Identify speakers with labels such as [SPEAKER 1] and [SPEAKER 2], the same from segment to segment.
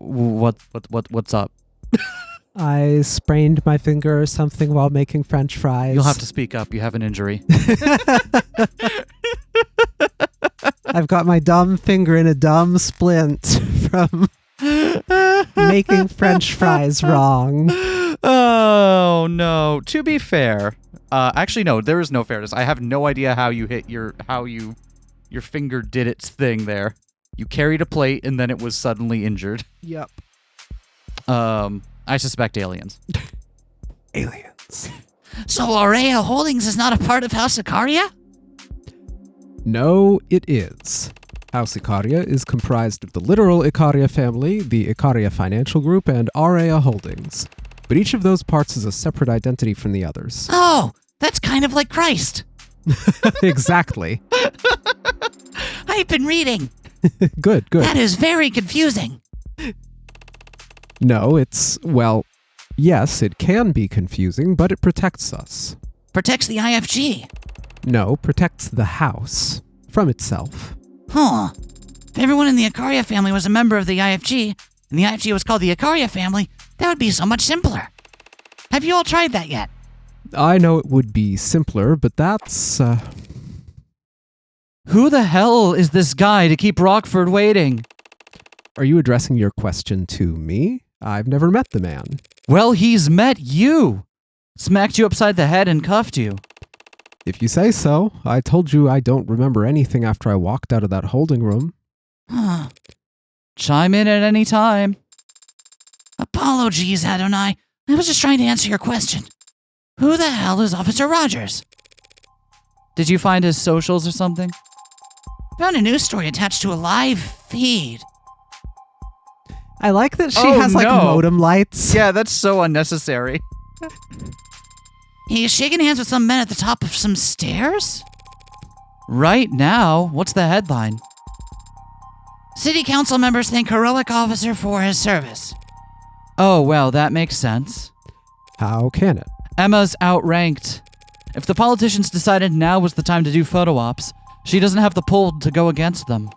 [SPEAKER 1] What's up?
[SPEAKER 2] I sprained my finger or something while making French fries.
[SPEAKER 1] You'll have to speak up. You have an injury.
[SPEAKER 2] I've got my dumb finger in a dumb splint from making French fries wrong.
[SPEAKER 1] Oh, no. To be fair, actually, no, there is no fairness. I have no idea how you hit your finger did its thing there. You carried a plate and then it was suddenly injured.
[SPEAKER 2] Yep.
[SPEAKER 1] I suspect aliens.
[SPEAKER 2] Aliens.
[SPEAKER 3] So Aurea Holdings is not a part of House Icaria?
[SPEAKER 2] No, it is. House Icaria is comprised of the literal Icaria family, the Icaria Financial Group, and Aurea Holdings. But each of those parts is a separate identity from the others.
[SPEAKER 3] Oh, that's kind of like Christ.
[SPEAKER 2] Exactly.
[SPEAKER 3] I've been reading.
[SPEAKER 2] Good.
[SPEAKER 3] That is very confusing.
[SPEAKER 2] No, well, yes, it can be confusing, but it protects us.
[SPEAKER 3] Protects the IFG.
[SPEAKER 2] No, protects the house from itself.
[SPEAKER 3] Huh. If everyone in the Icaria family was a member of the IFG, and the IFG was called the Icaria family, that would be so much simpler. Have you all tried that yet?
[SPEAKER 2] I know it would be simpler, but that's,
[SPEAKER 1] Who the hell is this guy to keep Rockford waiting?
[SPEAKER 2] Are you addressing your question to me? I've never met the man.
[SPEAKER 1] Well, he's met you. Smacked you upside the head and cuffed you.
[SPEAKER 2] If you say so. I told you I don't remember anything after I walked out of that holding room.
[SPEAKER 3] Huh.
[SPEAKER 1] Chime in at any time.
[SPEAKER 3] Apologies, Adonai. I was just trying to answer your question. Who the hell is Officer Rogers?
[SPEAKER 1] Did you find his socials or something?
[SPEAKER 3] Found a news story attached to a live feed.
[SPEAKER 2] I like that she
[SPEAKER 1] Oh,
[SPEAKER 2] has, like,
[SPEAKER 1] no.
[SPEAKER 2] modem lights.
[SPEAKER 1] Yeah, that's so unnecessary.
[SPEAKER 3] He's shaking hands with some men at the top of some stairs?
[SPEAKER 1] Right now? What's the headline?
[SPEAKER 3] City council members thank heroic officer for his service.
[SPEAKER 1] Oh, well, that makes sense.
[SPEAKER 2] How can it?
[SPEAKER 1] Emma's outranked. If the politicians decided now was the time to do photo ops, she doesn't have the pull to go against them.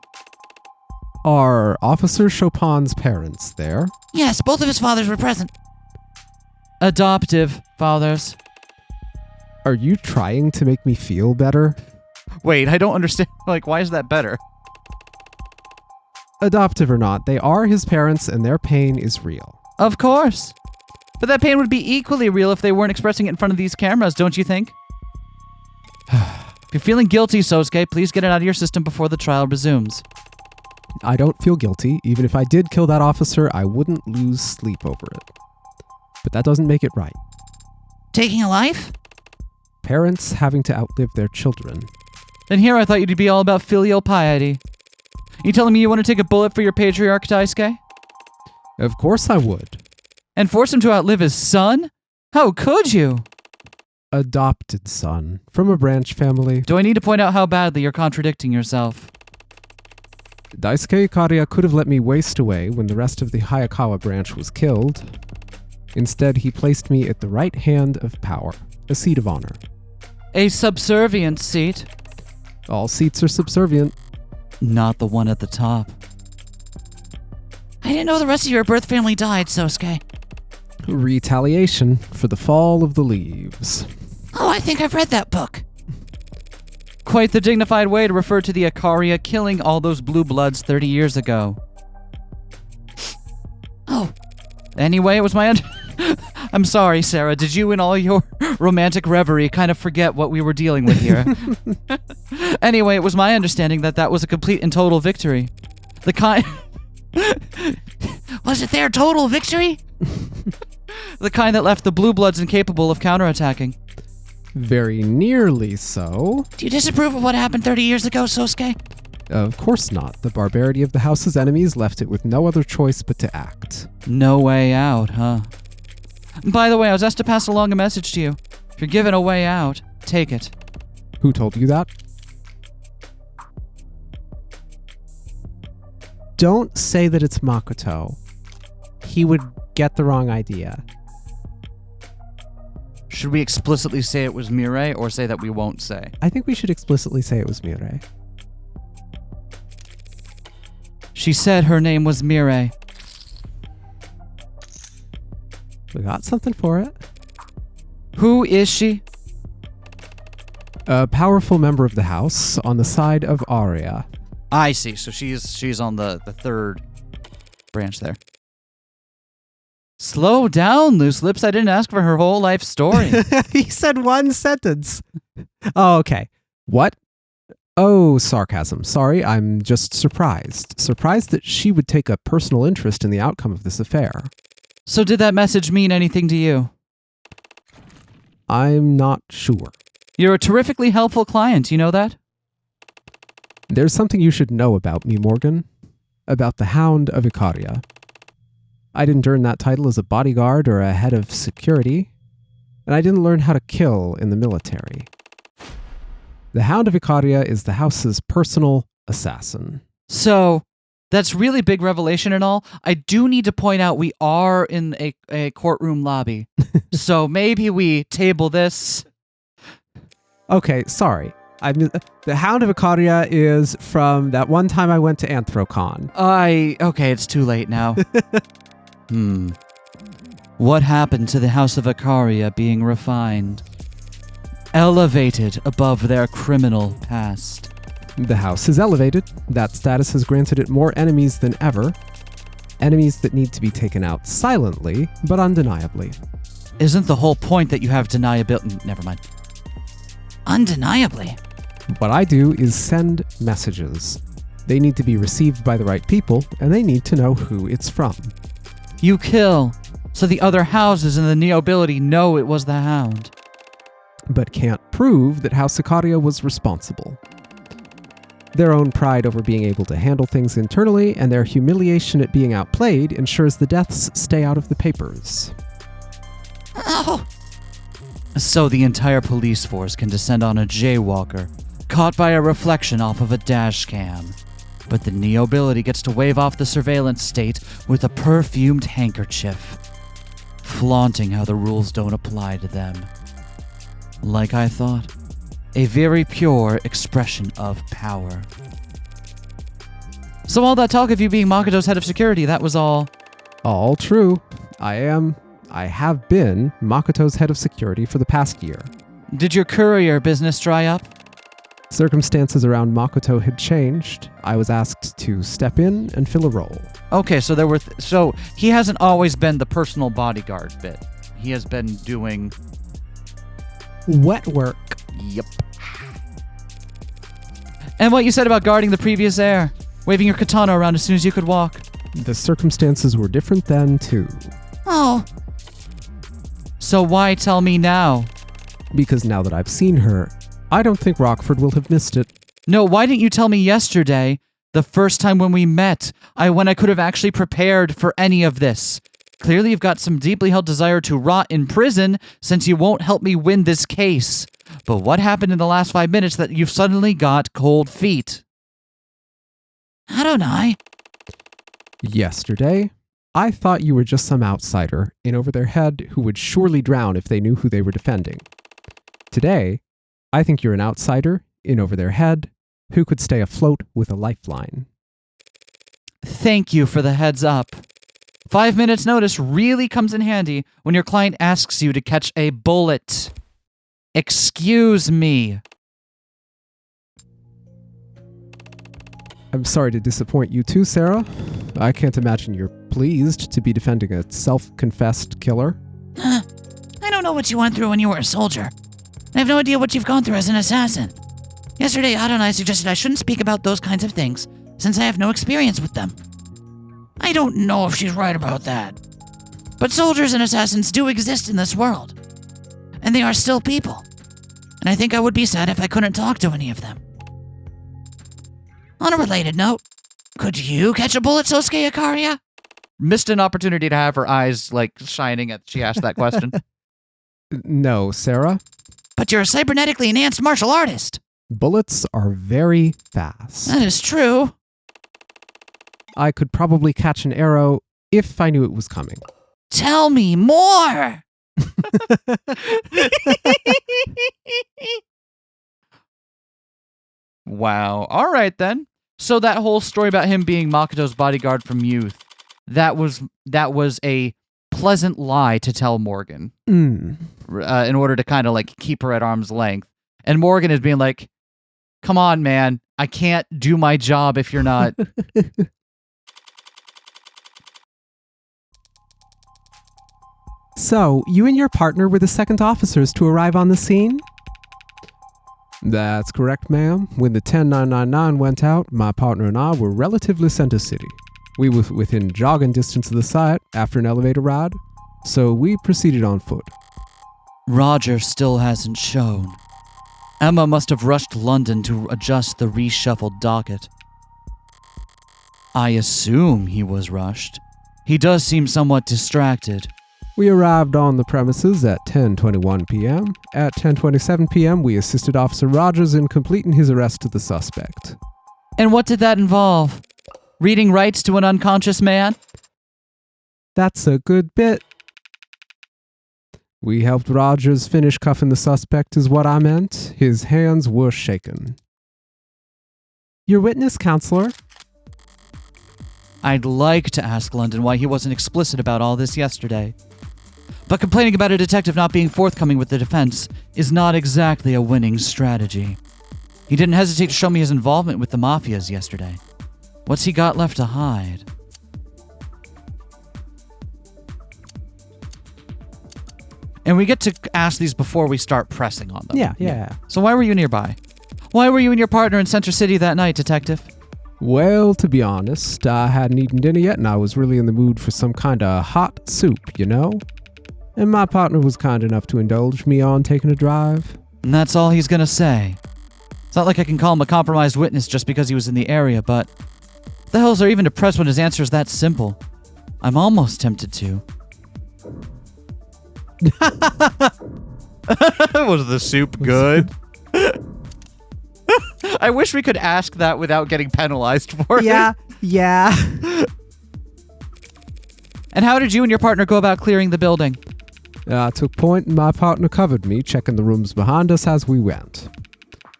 [SPEAKER 2] Are Officer Chopin's parents there?
[SPEAKER 3] Yes, both of his fathers were present.
[SPEAKER 1] Adoptive fathers.
[SPEAKER 2] Are you trying to make me feel better?
[SPEAKER 1] Wait, I don't understand. Like, why is that better?
[SPEAKER 2] Adoptive or not, they are his parents and their pain is real.
[SPEAKER 1] Of course. But that pain would be equally real if they weren't expressing it in front of these cameras, don't you think? If you're feeling guilty, Sosuke, please get it out of your system before the trial resumes.
[SPEAKER 2] I don't feel guilty. Even if I did kill that officer, I wouldn't lose sleep over it. But that doesn't make it right.
[SPEAKER 3] Taking a life?
[SPEAKER 2] Parents having to outlive their children.
[SPEAKER 1] Then here I thought you'd be all about filial piety. You telling me you want to take a bullet for your patriarch, Daisuke?
[SPEAKER 2] Of course I would.
[SPEAKER 1] And force him to outlive his son? How could you?
[SPEAKER 2] Adopted son from a branch family.
[SPEAKER 1] Do I need to point out how badly you're contradicting yourself?
[SPEAKER 2] Daisuke Ikaria could have let me waste away when the rest of the Hayakawa branch was killed. Instead, he placed me at the right hand of power, a seat of honor.
[SPEAKER 1] A subservient seat.
[SPEAKER 2] All seats are subservient.
[SPEAKER 1] Not the one at the top.
[SPEAKER 3] I didn't know the rest of your birth family died, Sosuke.
[SPEAKER 2] Retaliation for the fall of the leaves.
[SPEAKER 3] Oh, I think I've read that book.
[SPEAKER 1] Quite the dignified way to refer to the Icaria killing all those blue bloods 30 years ago.
[SPEAKER 3] Oh.
[SPEAKER 1] Anyway, it was my I'm sorry, Sarah. Did you in all your romantic reverie kind of forget what we were dealing with here? Anyway, it was my understanding that that was a complete and total victory. The kind...
[SPEAKER 3] Was it their total victory?
[SPEAKER 1] The kind that left the blue bloods incapable of counterattacking.
[SPEAKER 2] Very nearly so.
[SPEAKER 3] Do you disapprove of what happened 30 years ago, Sosuke?
[SPEAKER 2] Of course not. The barbarity of the house's enemies left it with no other choice but to act.
[SPEAKER 1] No way out, huh? By the way, I was asked to pass along a message to you. If you're given a way out, take it.
[SPEAKER 2] Who told you that? Don't say that it's Makoto. He would get the wrong idea.
[SPEAKER 1] Should we explicitly say it was Mirai, or say that we won't say?
[SPEAKER 2] I think we should explicitly say it was Mirai.
[SPEAKER 1] She said her name was Mirai.
[SPEAKER 2] got something for it.
[SPEAKER 1] Who is she?
[SPEAKER 2] A powerful member of the house on the side of Arya.
[SPEAKER 1] I see. So she's on the third branch there. Slow down, Loose Lips. I didn't ask for her whole life story.
[SPEAKER 2] He said one sentence. Oh, okay. What? Oh, sarcasm. Sorry, I'm just surprised. Surprised that she would take a personal interest in the outcome of this affair.
[SPEAKER 1] So did that message mean anything to you?
[SPEAKER 2] I'm not sure.
[SPEAKER 1] You're a terrifically helpful client, you know that?
[SPEAKER 2] There's something you should know about me, Morgan. About the Hound of Icaria. I didn't earn that title as a bodyguard or a head of security, and I didn't learn how to kill in the military. The Hound of Icaria is the house's personal assassin.
[SPEAKER 1] So, that's really big revelation and all. I do need to point out we are in a courtroom lobby. So maybe we table this.
[SPEAKER 2] Okay, sorry. The Hound of Icaria is from that one time I went to Anthrocon.
[SPEAKER 1] Okay, it's too late now. What happened to the House of Icaria being refined? Elevated above their criminal past.
[SPEAKER 2] The house is elevated. That status has granted it more enemies than ever. Enemies that need to be taken out silently, but undeniably.
[SPEAKER 1] Isn't the whole point that you have deniability? Never mind.
[SPEAKER 3] Undeniably.
[SPEAKER 2] What I do is send messages. They need to be received by the right people, and they need to know who it's from.
[SPEAKER 1] You kill, so the other houses and the nobility know it was the Hound.
[SPEAKER 2] But can't prove that House Icaria was responsible. Their own pride over being able to handle things internally and their humiliation at being outplayed ensures the deaths stay out of the papers.
[SPEAKER 3] Oh,
[SPEAKER 1] So the entire police force can descend on a jaywalker, caught by a reflection off of a dash cam. But the nobility gets to wave off the surveillance state with a perfumed handkerchief, flaunting how the rules don't apply to them. Like I thought, a very pure expression of power. So all that talk of you being Makoto's head of security, that was all...
[SPEAKER 2] All true. I have been Makoto's head of security for the past year.
[SPEAKER 1] Did your courier business dry up?
[SPEAKER 2] Circumstances around Makoto had changed. I was asked to step in and fill a role.
[SPEAKER 1] Okay, so there were... so he hasn't always been the personal bodyguard bit. He has been doing...
[SPEAKER 2] Wet work.
[SPEAKER 1] Yep. And what you said about guarding the previous heir, waving your katana around as soon as you could walk.
[SPEAKER 2] The circumstances were different then, too.
[SPEAKER 3] oh,
[SPEAKER 1] So why tell me now?
[SPEAKER 2] Because now that I've seen her, I don't think Rockford will have missed it.
[SPEAKER 1] No, why didn't you tell me yesterday, the first time when we met, when I could have actually prepared for any of this? Clearly you've got some deeply held desire to rot in prison since you won't help me win this case. But what happened in the last 5 minutes that you've suddenly got cold feet?
[SPEAKER 3] I don't know.
[SPEAKER 2] Yesterday, I thought you were just some outsider in over their head who would surely drown if they knew who they were defending. Today, I think you're an outsider in over their head who could stay afloat with a lifeline.
[SPEAKER 1] Thank you for the heads up. 5 minutes notice really comes in handy when your client asks you to catch a bullet. Excuse me.
[SPEAKER 2] I'm sorry to disappoint you too, Sarah. I can't imagine you're pleased to be defending a self-confessed killer.
[SPEAKER 3] I don't know what you went through when you were a soldier. I have no idea what you've gone through as an assassin. Yesterday, Adonai suggested I shouldn't speak about those kinds of things, since I have no experience with them. I don't know if she's right about that. But soldiers and assassins do exist in this world. And they are still people. And I think I would be sad if I couldn't talk to any of them. On a related note, could you catch a bullet, Sosuke Ikaria?
[SPEAKER 1] Missed an opportunity to have her eyes, shining as she asked that question.
[SPEAKER 2] No, Sarah.
[SPEAKER 3] But you're a cybernetically enhanced martial artist.
[SPEAKER 2] Bullets are very fast.
[SPEAKER 3] That is true.
[SPEAKER 2] I could probably catch an arrow if I knew it was coming.
[SPEAKER 3] Tell me more!
[SPEAKER 1] Wow. All right, then. So that whole story about him being Makoto's bodyguard from youth, that was a pleasant lie to tell Morgan in order to kind of like keep her at arm's length. And Morgan is being like, come on, man. I can't do my job if you're not.
[SPEAKER 2] So, you and your partner were the second officers to arrive on the scene? That's correct, ma'am. When the 10999 went out, my partner and I were relatively center city. We were within jogging distance of the site after an elevator ride, so we proceeded on foot.
[SPEAKER 1] Roger still hasn't shown. Emma must have rushed London to adjust the reshuffled docket. I assume he was rushed. He does seem somewhat distracted.
[SPEAKER 2] We arrived on the premises at 10:21 p.m. At 10:27 p.m., we assisted Officer Rogers in completing his arrest of the suspect.
[SPEAKER 1] And what did that involve? Reading rights to an unconscious man?
[SPEAKER 2] That's a good bit. We helped Rogers finish cuffing the suspect is what I meant. His hands were shaken. Your witness, counselor?
[SPEAKER 1] I'd like to ask London why he wasn't explicit about all this yesterday. But complaining about a detective not being forthcoming with the defense is not exactly a winning strategy. He didn't hesitate to show me his involvement with the mafias yesterday. What's he got left to hide? And we get to ask these before we start pressing on them.
[SPEAKER 2] Yeah.
[SPEAKER 1] So why were you nearby? Why were you and your partner in Center City that night, detective?
[SPEAKER 2] Well, to be honest, I hadn't eaten dinner yet and I was really in the mood for some kind of hot soup, you know? And my partner was kind enough to indulge me on taking a drive.
[SPEAKER 1] And that's all he's gonna say. It's not like I can call him a compromised witness just because he was in the area, but the hells are even to press when his answer is that simple? I'm almost tempted to. Was the soup good? I wish we could ask that without getting penalized for it.
[SPEAKER 2] Yeah.
[SPEAKER 1] And how did you and your partner go about clearing the building?
[SPEAKER 2] I took point and my partner covered me, checking the rooms behind us as we went.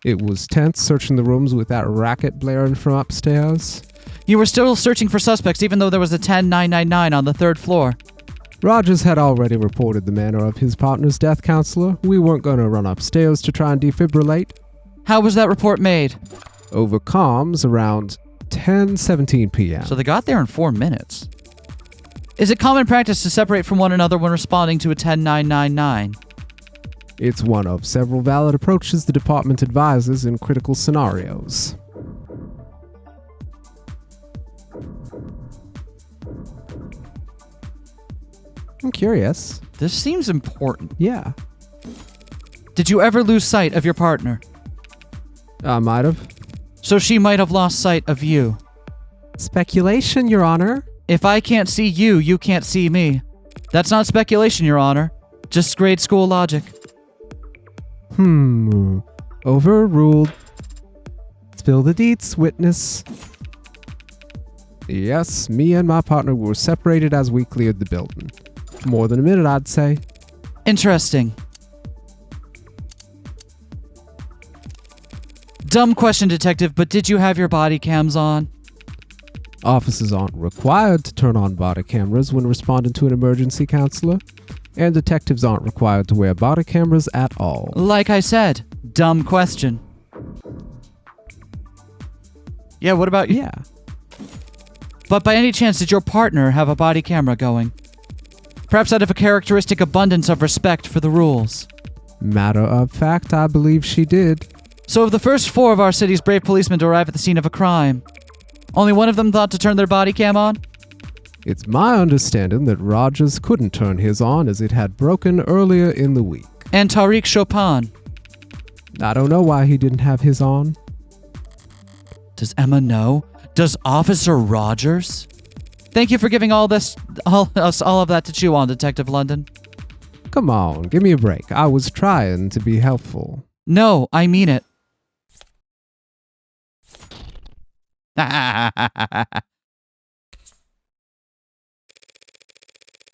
[SPEAKER 2] It was tense searching the rooms with that racket blaring from upstairs.
[SPEAKER 1] You were still searching for suspects even though there was a 10999 on the third floor.
[SPEAKER 2] Rogers had already reported the manner of his partner's death, counselor. We weren't going to run upstairs to try and defibrillate.
[SPEAKER 1] How was that report made?
[SPEAKER 2] Over comms around 10:17 p.m.
[SPEAKER 1] So they got there in 4 minutes. Is it common practice to separate from one another when responding to a 10999?
[SPEAKER 2] It's one of several valid approaches the department advises in critical scenarios. I'm curious.
[SPEAKER 1] This seems important.
[SPEAKER 2] Yeah.
[SPEAKER 1] Did you ever lose sight of your partner?
[SPEAKER 2] I might have.
[SPEAKER 1] So she might have lost sight of you.
[SPEAKER 2] Speculation, Your Honor.
[SPEAKER 1] If I can't see you, you can't see me. That's not speculation, Your Honor. Just grade school logic.
[SPEAKER 2] Overruled. Spill the deets, witness. Yes, me and my partner were separated as we cleared the building. More than a minute, I'd say.
[SPEAKER 1] Interesting. Dumb question, detective, but did you have your body cams on?
[SPEAKER 2] Officers aren't required to turn on body cameras when responding to an emergency, counselor. And detectives aren't required to wear body cameras at all.
[SPEAKER 1] Like I said, dumb question. Yeah, what about you?
[SPEAKER 2] Yeah.
[SPEAKER 1] But by any chance, did your partner have a body camera going? Perhaps out of a characteristic abundance of respect for the rules.
[SPEAKER 2] Matter of fact, I believe she did.
[SPEAKER 1] So of the first 4 of our city's brave policemen to arrive at the scene of a crime, only one of them thought to turn their body cam on?
[SPEAKER 2] It's my understanding that Rogers couldn't turn his on as it had broken earlier in the week.
[SPEAKER 1] And Tariq Chopin.
[SPEAKER 2] I don't know why he didn't have his on.
[SPEAKER 1] Does Emma know? Does Officer Rogers? Thank you for giving all of that to chew on, Detective London.
[SPEAKER 2] Come on, give me a break. I was trying to be helpful.
[SPEAKER 1] No, I mean it.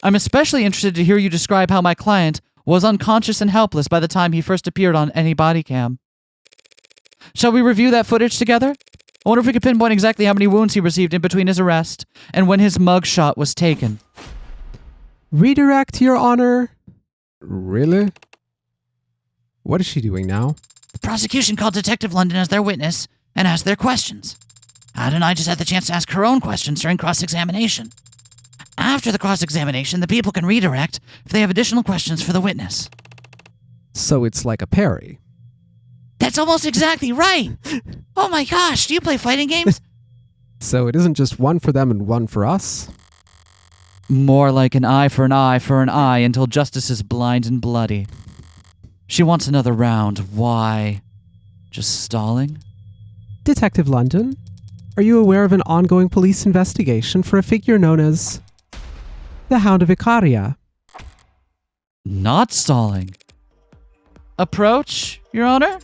[SPEAKER 1] I'm especially interested to hear you describe how my client was unconscious and helpless by the time he first appeared on any body cam. Shall we review that footage together? I wonder if we could pinpoint exactly how many wounds he received in between his arrest and when his mugshot was taken.
[SPEAKER 2] Redirect, Your Honor? Really? What is she doing now?
[SPEAKER 3] The prosecution called Detective London as their witness and asked their questions. Adonai just had the chance to ask her own questions during cross-examination. After the cross-examination, the people can redirect if they have additional questions for the witness.
[SPEAKER 2] So it's like a parry.
[SPEAKER 3] That's almost exactly right! Oh my gosh, do you play fighting games?
[SPEAKER 2] So it isn't just one for them and one for us?
[SPEAKER 1] More like an eye for an eye for an eye until justice is blind and bloody. She wants another round. Why? Just stalling?
[SPEAKER 2] Detective London, are you aware of an ongoing police investigation for a figure known as the Hound of Icaria?
[SPEAKER 1] Not stalling. Approach, Your Honor?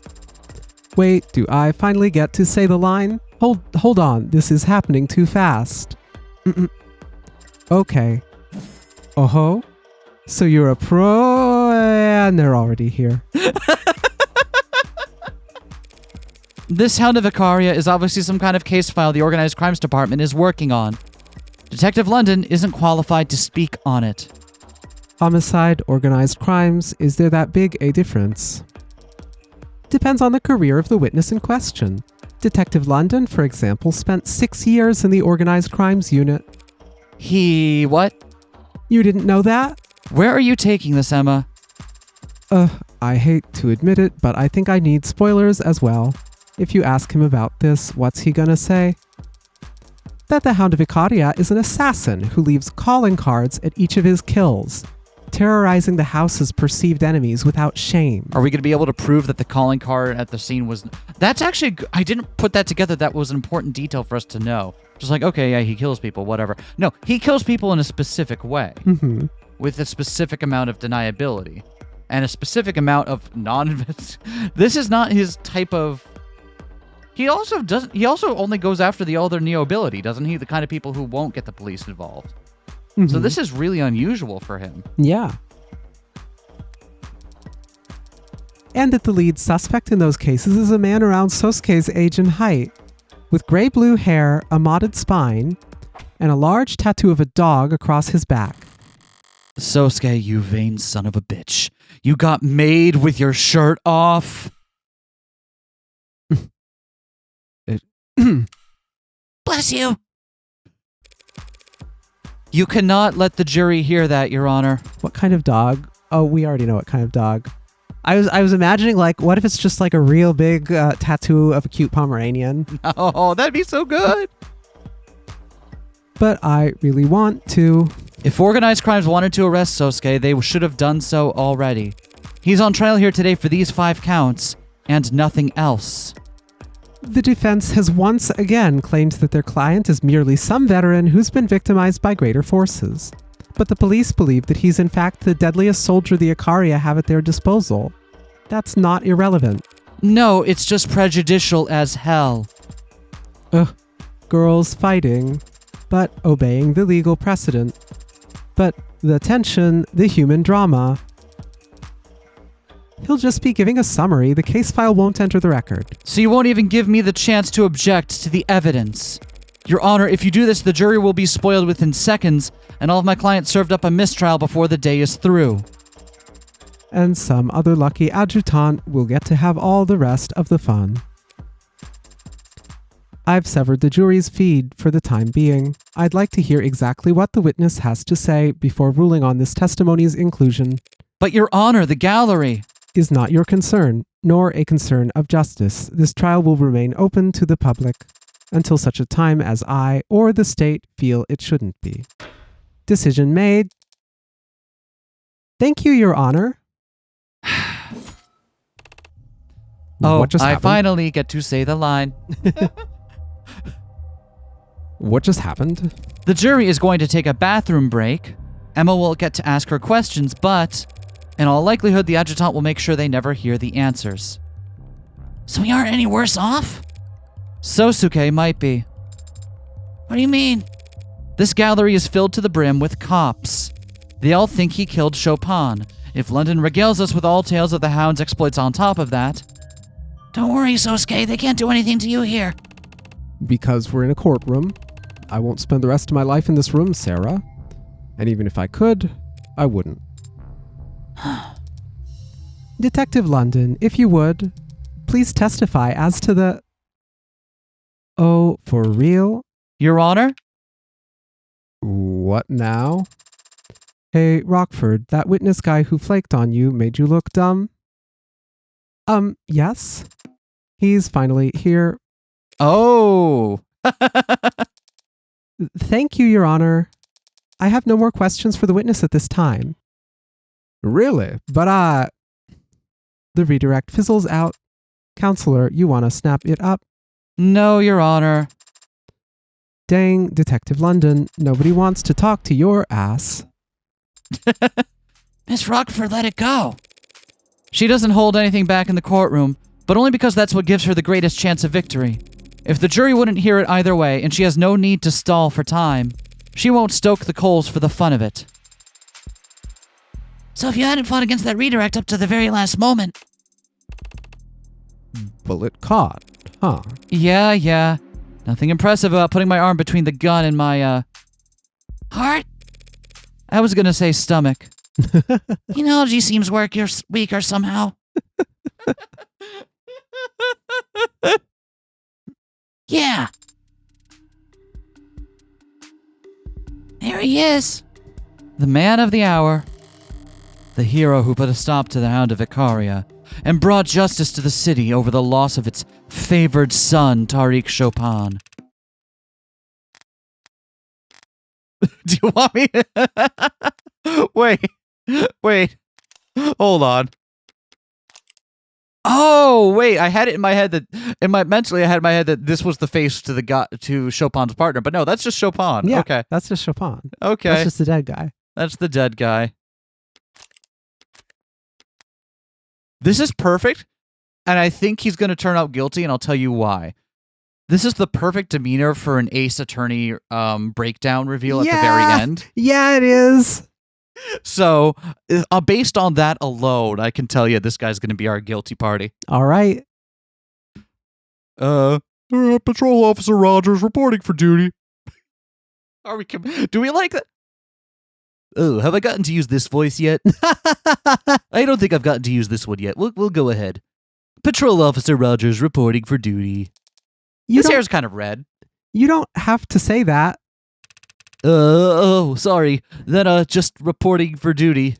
[SPEAKER 2] Wait, do I finally get to say the line? Hold on, this is happening too fast. Okay. Oh-ho? So you're a pro, and they're already here.
[SPEAKER 1] This Hound of Icaria is obviously some kind of case file the Organized Crimes Department is working on. Detective London isn't qualified to speak on it.
[SPEAKER 2] Homicide, organized crimes, is there that big a difference? Depends on the career of the witness in question. Detective London, for example, spent 6 years in the organized crimes unit.
[SPEAKER 1] He what?
[SPEAKER 2] You didn't know that?
[SPEAKER 1] Where are you taking this, Emma?
[SPEAKER 2] I hate to admit it, but I think I need spoilers as well. If you ask him about this, what's he gonna say? That the Hound of Icaria is an assassin who leaves calling cards at each of his kills, terrorizing the house's perceived enemies without shame.
[SPEAKER 1] Are we going to be able to prove that the calling card at the scene was... That's actually... I didn't put that together. That was an important detail for us to know. Just like, okay, yeah, he kills people, whatever. No, he kills people in a specific way.
[SPEAKER 2] Mm-hmm.
[SPEAKER 1] With a specific amount of deniability. And a specific amount of This is not his type of... He also only goes after the older neo-ability, doesn't he? The kind of people who won't get the police involved.
[SPEAKER 2] Mm-hmm.
[SPEAKER 1] So this is really unusual for him.
[SPEAKER 2] Yeah. And that the lead suspect in those cases is a man around Sosuke's age and height, with gray-blue hair, a modded spine, and a large tattoo of a dog across his back.
[SPEAKER 1] Sosuke, you vain son of a bitch. You got made with your shirt off.
[SPEAKER 3] Bless you!
[SPEAKER 1] You cannot let the jury hear that, Your Honor.
[SPEAKER 2] What kind of dog? Oh, we already know what kind of dog. I was imagining, like, what if it's just like a real big tattoo of a cute Pomeranian?
[SPEAKER 1] Oh, that'd be so good.
[SPEAKER 2] But I really want to.
[SPEAKER 1] If organized crimes wanted to arrest Sosuke, they should have done so already. He's on trial here today for these 5 counts, and nothing else.
[SPEAKER 2] The defense has once again claimed that their client is merely some veteran who's been victimized by greater forces. But the police believe that he's in fact the deadliest soldier the Icaria have at their disposal. That's not irrelevant.
[SPEAKER 1] No, it's just prejudicial as hell.
[SPEAKER 2] Ugh, girls fighting, but obeying the legal precedent. But the tension, the human drama. He'll just be giving a summary. The case file won't enter the record.
[SPEAKER 1] So you won't even give me the chance to object to the evidence. Your Honor, if you do this, the jury will be spoiled within seconds, and all of my clients served up a mistrial before the day is through.
[SPEAKER 2] And some other lucky adjutant will get to have all the rest of the fun. I've severed the jury's feed for the time being. I'd like to hear exactly what the witness has to say before ruling on this testimony's inclusion.
[SPEAKER 1] But Your Honor, the gallery...
[SPEAKER 2] is not your concern, nor a concern of justice. This trial will remain open to the public until such a time as I or the state feel it shouldn't be. Decision made. Thank you, Your Honor.
[SPEAKER 1] Oh,
[SPEAKER 2] what just
[SPEAKER 1] I
[SPEAKER 2] happened?
[SPEAKER 1] finally get to say the line.
[SPEAKER 2] What just happened?
[SPEAKER 1] The jury is going to take a bathroom break. Emma will get to ask her questions, but in all likelihood, the adjutant will make sure they never hear the answers.
[SPEAKER 3] So we aren't any worse off?
[SPEAKER 1] Sosuke might be.
[SPEAKER 3] What do you mean?
[SPEAKER 1] This gallery is filled to the brim with cops. They all think he killed Chopin. If London regales us with all tales of the Hound's exploits on top of that...
[SPEAKER 3] Don't worry, Sosuke. They can't do anything to you here.
[SPEAKER 2] Because we're in a courtroom. I won't spend the rest of my life in this room, Sarah. And even if I could, I wouldn't. Detective London, if you would, please testify as to the... Oh, for real?
[SPEAKER 1] Your Honor?
[SPEAKER 2] What now? Hey, Rockford, that witness guy who flaked on you made you look dumb? Yes. He's finally here.
[SPEAKER 1] Oh.
[SPEAKER 2] Thank you, Your Honor. I have no more questions for the witness at this time. Really? But The redirect fizzles out. Counselor, you want to snap it up?
[SPEAKER 1] No, Your Honor.
[SPEAKER 2] Dang, Detective London, nobody wants to talk to your ass.
[SPEAKER 3] Miss Rockford, let it go.
[SPEAKER 1] She doesn't hold anything back in the courtroom, but only because that's what gives her the greatest chance of victory. If the jury wouldn't hear it either way, and she has no need to stall for time, she won't stoke the coals for the fun of it.
[SPEAKER 3] So if you hadn't fought against that redirect up to the very last moment...
[SPEAKER 2] Bullet caught, huh?
[SPEAKER 1] Yeah. Nothing impressive about putting my arm between the gun and my,
[SPEAKER 3] Heart?
[SPEAKER 1] I was gonna say stomach.
[SPEAKER 3] Immunology seems weaker somehow. Yeah. There he is.
[SPEAKER 1] The man of the hour. The hero who put a stop to the Hound of Icaria and brought justice to the city over the loss of its favored son, Tariq Chopin. Do you want me to... Wait. Hold on. Oh, wait, I had it in my head that... mentally, I had in my head that this was the face to Chopin's partner, but no, that's just Chopin.
[SPEAKER 2] Yeah,
[SPEAKER 1] okay.
[SPEAKER 2] that's just Chopin.
[SPEAKER 1] Okay.
[SPEAKER 2] That's just the dead guy.
[SPEAKER 1] That's the dead guy. This is perfect, and I think he's going to turn out guilty, and I'll tell you why. This is the perfect demeanor for an Ace Attorney breakdown reveal at the very end.
[SPEAKER 2] Yeah, it is.
[SPEAKER 1] So, based on that alone, I can tell you this guy's going to be our guilty party.
[SPEAKER 2] All right.
[SPEAKER 1] Patrol Officer Rogers reporting for duty. Do we like that? Oh, have I gotten to use this voice yet? I don't think I've gotten to use this one yet. We'll go ahead. Patrol Officer Rogers reporting for duty. His hair's kind of red.
[SPEAKER 2] You don't have to say that.
[SPEAKER 1] Oh, sorry. Then, just reporting for duty.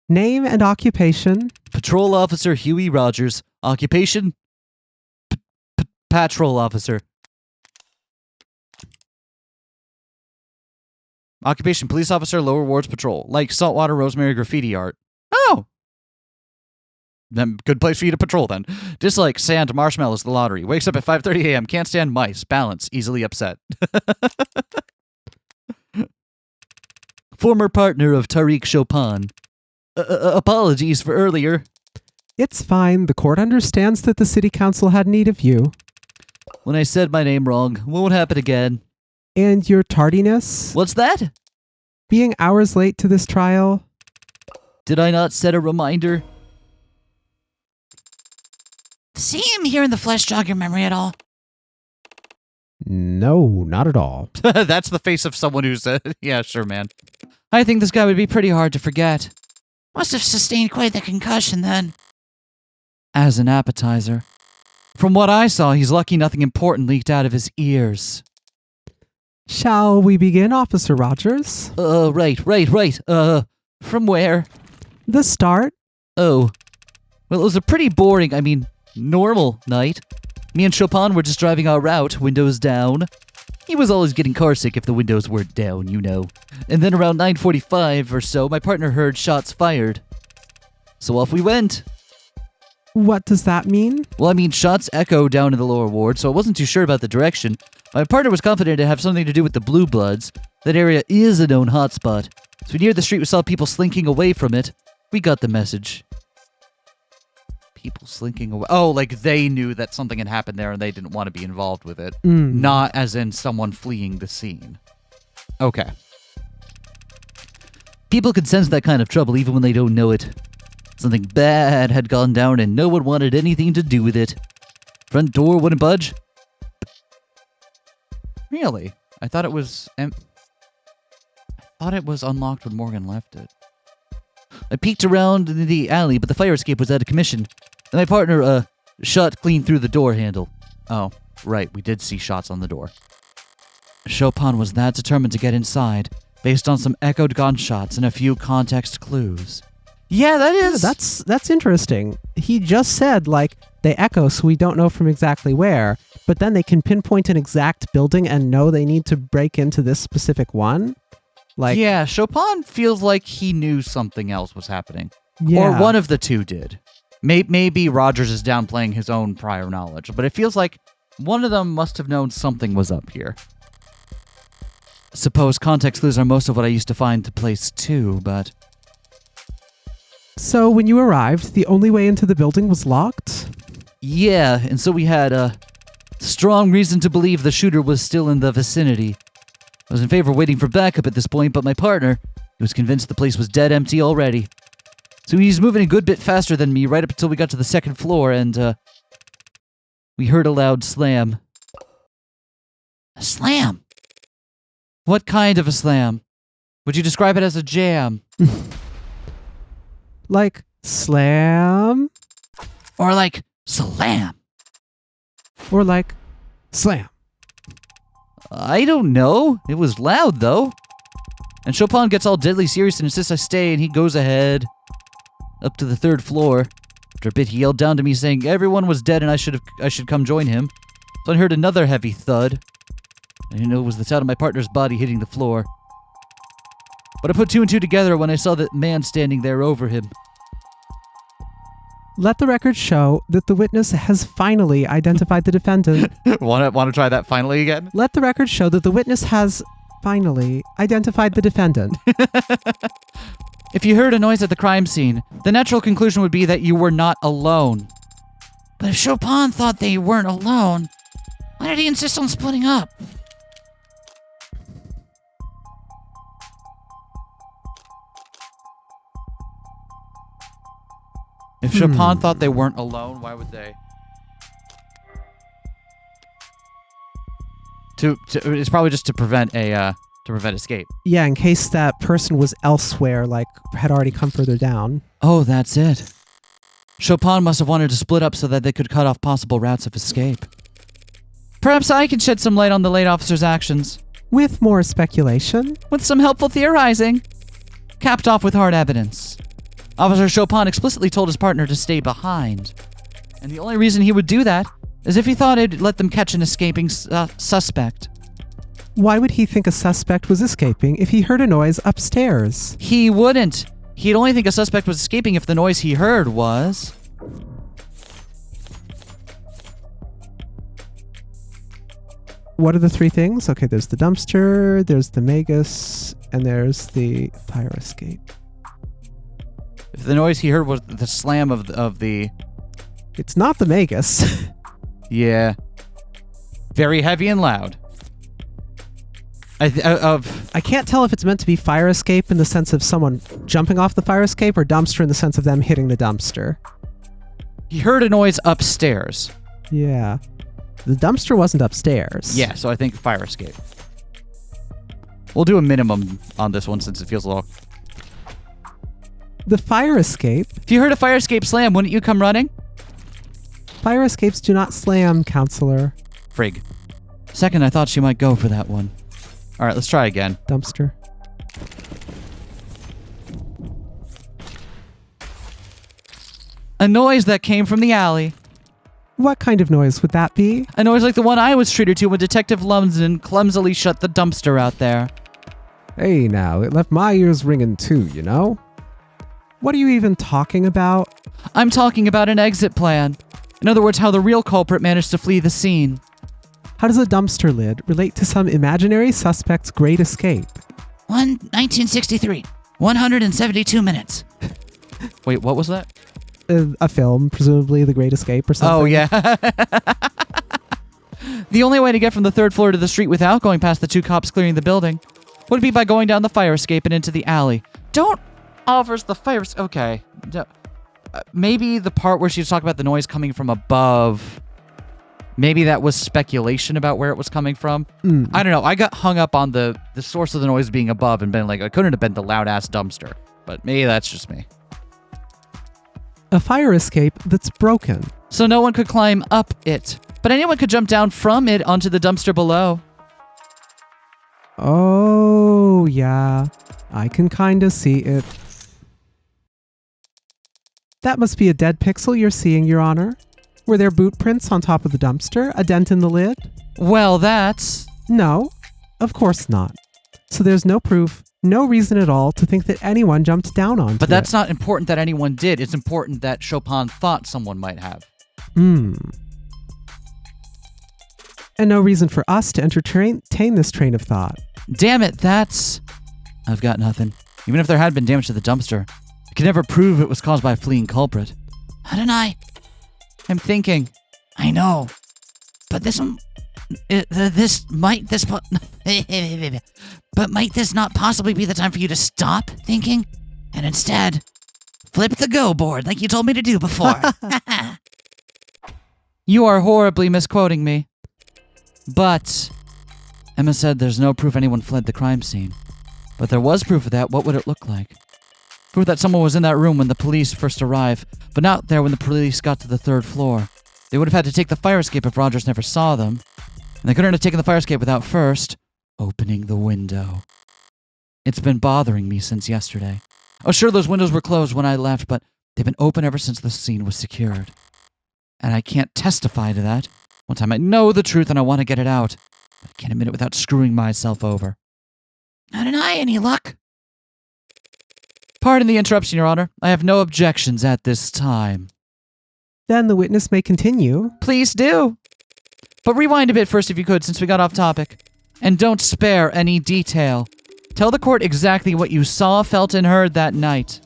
[SPEAKER 2] Name and occupation.
[SPEAKER 1] Patrol Officer Huey Rogers. Occupation? Patrol Officer. Occupation, police officer, Lower Wards Patrol. Like saltwater rosemary graffiti art. Oh! Then good place for you to patrol, then. Dislike, sand, marshmallows, the lottery. Wakes up at 5:30 a.m. Can't stand mice. Balance, easily upset. Former partner of Tariq Chopin. Apologies for earlier.
[SPEAKER 2] It's fine. The court understands that the city council had need of you.
[SPEAKER 1] When I said my name wrong, won't happen again.
[SPEAKER 2] And your tardiness?
[SPEAKER 1] What's that?
[SPEAKER 2] Being hours late to this trial?
[SPEAKER 1] Did I not set a reminder?
[SPEAKER 3] Does seeing him here in the flesh jog your memory at all?
[SPEAKER 2] No, not at all.
[SPEAKER 1] That's the face of someone who said, yeah, sure, man. I think this guy would be pretty hard to forget.
[SPEAKER 3] Must have sustained quite the concussion then.
[SPEAKER 1] As an appetizer. From what I saw, he's lucky nothing important leaked out of his ears.
[SPEAKER 2] Shall we begin, Officer Rogers?
[SPEAKER 1] Right. From where?
[SPEAKER 2] The start.
[SPEAKER 1] Oh. Well, it was a pretty boring, normal night. Me and Chopin were just driving our route, windows down. He was always getting carsick if the windows weren't down, you know. And then around 9:45 or so, my partner heard shots fired. So off we went.
[SPEAKER 2] What does that mean?
[SPEAKER 1] Well, shots echo down in the lower ward, so I wasn't too sure about the direction. My partner was confident it had something to do with the Blue Bloods. That area is a known hotspot. So we neared the street, we saw people slinking away from it. We got the message. People slinking away. Oh, like they knew that something had happened there and they didn't want to be involved with it. Not as in someone fleeing the scene. Okay. People could sense that kind of trouble even when they don't know it. Something bad had gone down and no one wanted anything to do with it. Front door wouldn't budge. Really? I thought it was unlocked when Morgan left it. I peeked around the alley, but the fire escape was out of commission. And my partner, shot clean through the door handle. Oh, right, we did see shots on the door. Chopin was that determined to get inside, based on some echoed gunshots and a few context clues. Yeah, that is...
[SPEAKER 2] Yeah, that's interesting. He just said, like, they echo, so we don't know from exactly where, but then they can pinpoint an exact building and know they need to break into this specific one? Like,
[SPEAKER 1] yeah, Chopin feels like he knew something else was happening.
[SPEAKER 2] yeah.
[SPEAKER 1] Or one of the two did. Maybe Rogers is downplaying his own prior knowledge, but it feels like one of them must have known something was up here. Suppose context clues are most of what I used to find to place too, but...
[SPEAKER 2] So when you arrived, the only way into the building was locked?
[SPEAKER 1] Yeah, and so we had a strong reason to believe the shooter was still in the vicinity. I was in favor of waiting for backup at this point, but my partner, he was convinced the place was dead empty already. So he's moving a good bit faster than me right up until we got to the second floor, and we heard a loud slam.
[SPEAKER 3] A slam.
[SPEAKER 1] What kind of a slam? Would you describe it as a jam?
[SPEAKER 2] Like, slam?
[SPEAKER 3] Or like, slam.
[SPEAKER 2] Or like, slam?
[SPEAKER 1] I don't know. It was loud, though. And Chopin gets all deadly serious and insists I stay, and he goes ahead up to the third floor. After a bit, he yelled down to me saying everyone was dead and I should come join him. So I heard another heavy thud. I didn't know it was the sound of my partner's body hitting the floor. But I put two and two together when I saw that man standing there over him.
[SPEAKER 2] Let the record show that the witness has finally identified the defendant.
[SPEAKER 1] Want to try that finally again?
[SPEAKER 2] Let the record show that the witness has finally identified the defendant.
[SPEAKER 1] If you heard a noise at the crime scene, the natural conclusion would be that you were not alone.
[SPEAKER 3] But if Chopin thought they weren't alone, why did he insist on splitting up?
[SPEAKER 1] If Chopin thought they weren't alone, why would they? It's probably just to prevent escape.
[SPEAKER 2] Yeah, in case that person was elsewhere, like had already come further down.
[SPEAKER 1] Oh, that's it. Chopin must have wanted to split up so that they could cut off possible routes of escape. Perhaps I can shed some light on the late officer's actions.
[SPEAKER 2] With more speculation.
[SPEAKER 1] With some helpful theorizing. Capped off with hard evidence. Officer Chopin explicitly told his partner to stay behind. And the only reason he would do that is if he thought it'd let them catch an escaping suspect.
[SPEAKER 2] Why would he think a suspect was escaping if he heard a noise upstairs?
[SPEAKER 1] He wouldn't. He'd only think a suspect was escaping if the noise he heard was...
[SPEAKER 2] What are the three things? Okay, there's the dumpster, there's the magus, and there's the fire escape.
[SPEAKER 1] If the noise he heard was the slam of the...
[SPEAKER 2] It's not the magus.
[SPEAKER 1] Yeah. Very heavy and loud.
[SPEAKER 2] I can't tell if it's meant to be fire escape in the sense of someone jumping off the fire escape or dumpster in the sense of them hitting the dumpster.
[SPEAKER 1] He heard a noise upstairs.
[SPEAKER 2] Yeah. The dumpster wasn't upstairs.
[SPEAKER 1] Yeah, so I think fire escape. We'll do a minimum on this one since it feels low.
[SPEAKER 2] The fire escape?
[SPEAKER 1] If you heard a fire escape slam, wouldn't you come running?
[SPEAKER 2] Fire escapes do not slam, counselor.
[SPEAKER 1] Frig. Second, I thought she might go for that one. Alright, let's try again.
[SPEAKER 2] Dumpster.
[SPEAKER 1] A noise that came from the alley.
[SPEAKER 2] What kind of noise would that be?
[SPEAKER 1] A noise like the one I was treated to when Detective Lumsden clumsily shut the dumpster out there.
[SPEAKER 2] Hey now, it left my ears ringing too, you know? What are you even talking about?
[SPEAKER 1] I'm talking about an exit plan. In other words, how the real culprit managed to flee the scene.
[SPEAKER 2] How does a dumpster lid relate to some imaginary suspect's great escape?
[SPEAKER 3] 1963. 172 minutes.
[SPEAKER 1] Wait, what was that?
[SPEAKER 2] A film, presumably The Great Escape or something.
[SPEAKER 1] Oh, yeah. The only way to get from the third floor to the street without going past the two cops clearing the building would be by going down the fire escape and into the alley. Don't offers the fire... Okay. Maybe the part where she was talking about the noise coming from above... Maybe that was speculation about where it was coming from. I don't know. I got hung up on the source of the noise being above and been like, it couldn't have been the loud-ass dumpster. but maybe that's just me.
[SPEAKER 2] A fire escape that's broken.
[SPEAKER 1] So no one could climb up it, but anyone could jump down from it onto the dumpster below.
[SPEAKER 2] Oh, yeah. I can kinda see it. That must be a dead pixel you're seeing, Your Honor. Were there boot prints on top of the dumpster? A dent in the lid?
[SPEAKER 1] Well, that's...
[SPEAKER 2] No, of course not. So there's no proof, no reason at all to think that anyone jumped down onto it.
[SPEAKER 1] But that's not important that anyone did. It's important that Chopin thought someone might have.
[SPEAKER 2] And no reason for us to entertain this train of thought.
[SPEAKER 1] Damn it, that's... I've got nothing. Even if there had been damage to the dumpster, I could never prove it was caused by a fleeing culprit.
[SPEAKER 3] Adonai,
[SPEAKER 1] I'm thinking.
[SPEAKER 3] I know. But this might this not possibly be the time for you to stop thinking? And instead, flip the go board like you told me to do before.
[SPEAKER 1] You are horribly misquoting me. But Emma said there's no proof anyone fled the crime scene. But there was proof of that. What would it look like? Proof that someone was in that room when the police first arrived, but not there when the police got to the 3rd floor. They would have had to take the fire escape if Rogers never saw them. And they couldn't have taken the fire escape without first opening the window. It's been bothering me since yesterday. Oh, sure, those windows were closed when I left, but they've been open ever since the scene was secured. And I can't testify to that. One time I know the truth and I want to get it out. I can't admit it without screwing myself over.
[SPEAKER 3] Adonai, any luck?
[SPEAKER 1] Pardon the interruption, Your Honor. I have no objections at this time.
[SPEAKER 2] Then the witness may continue.
[SPEAKER 1] Please do. But rewind a bit first if you could, since we got off topic. And don't spare any detail. Tell the court exactly what you saw, felt, and heard that night.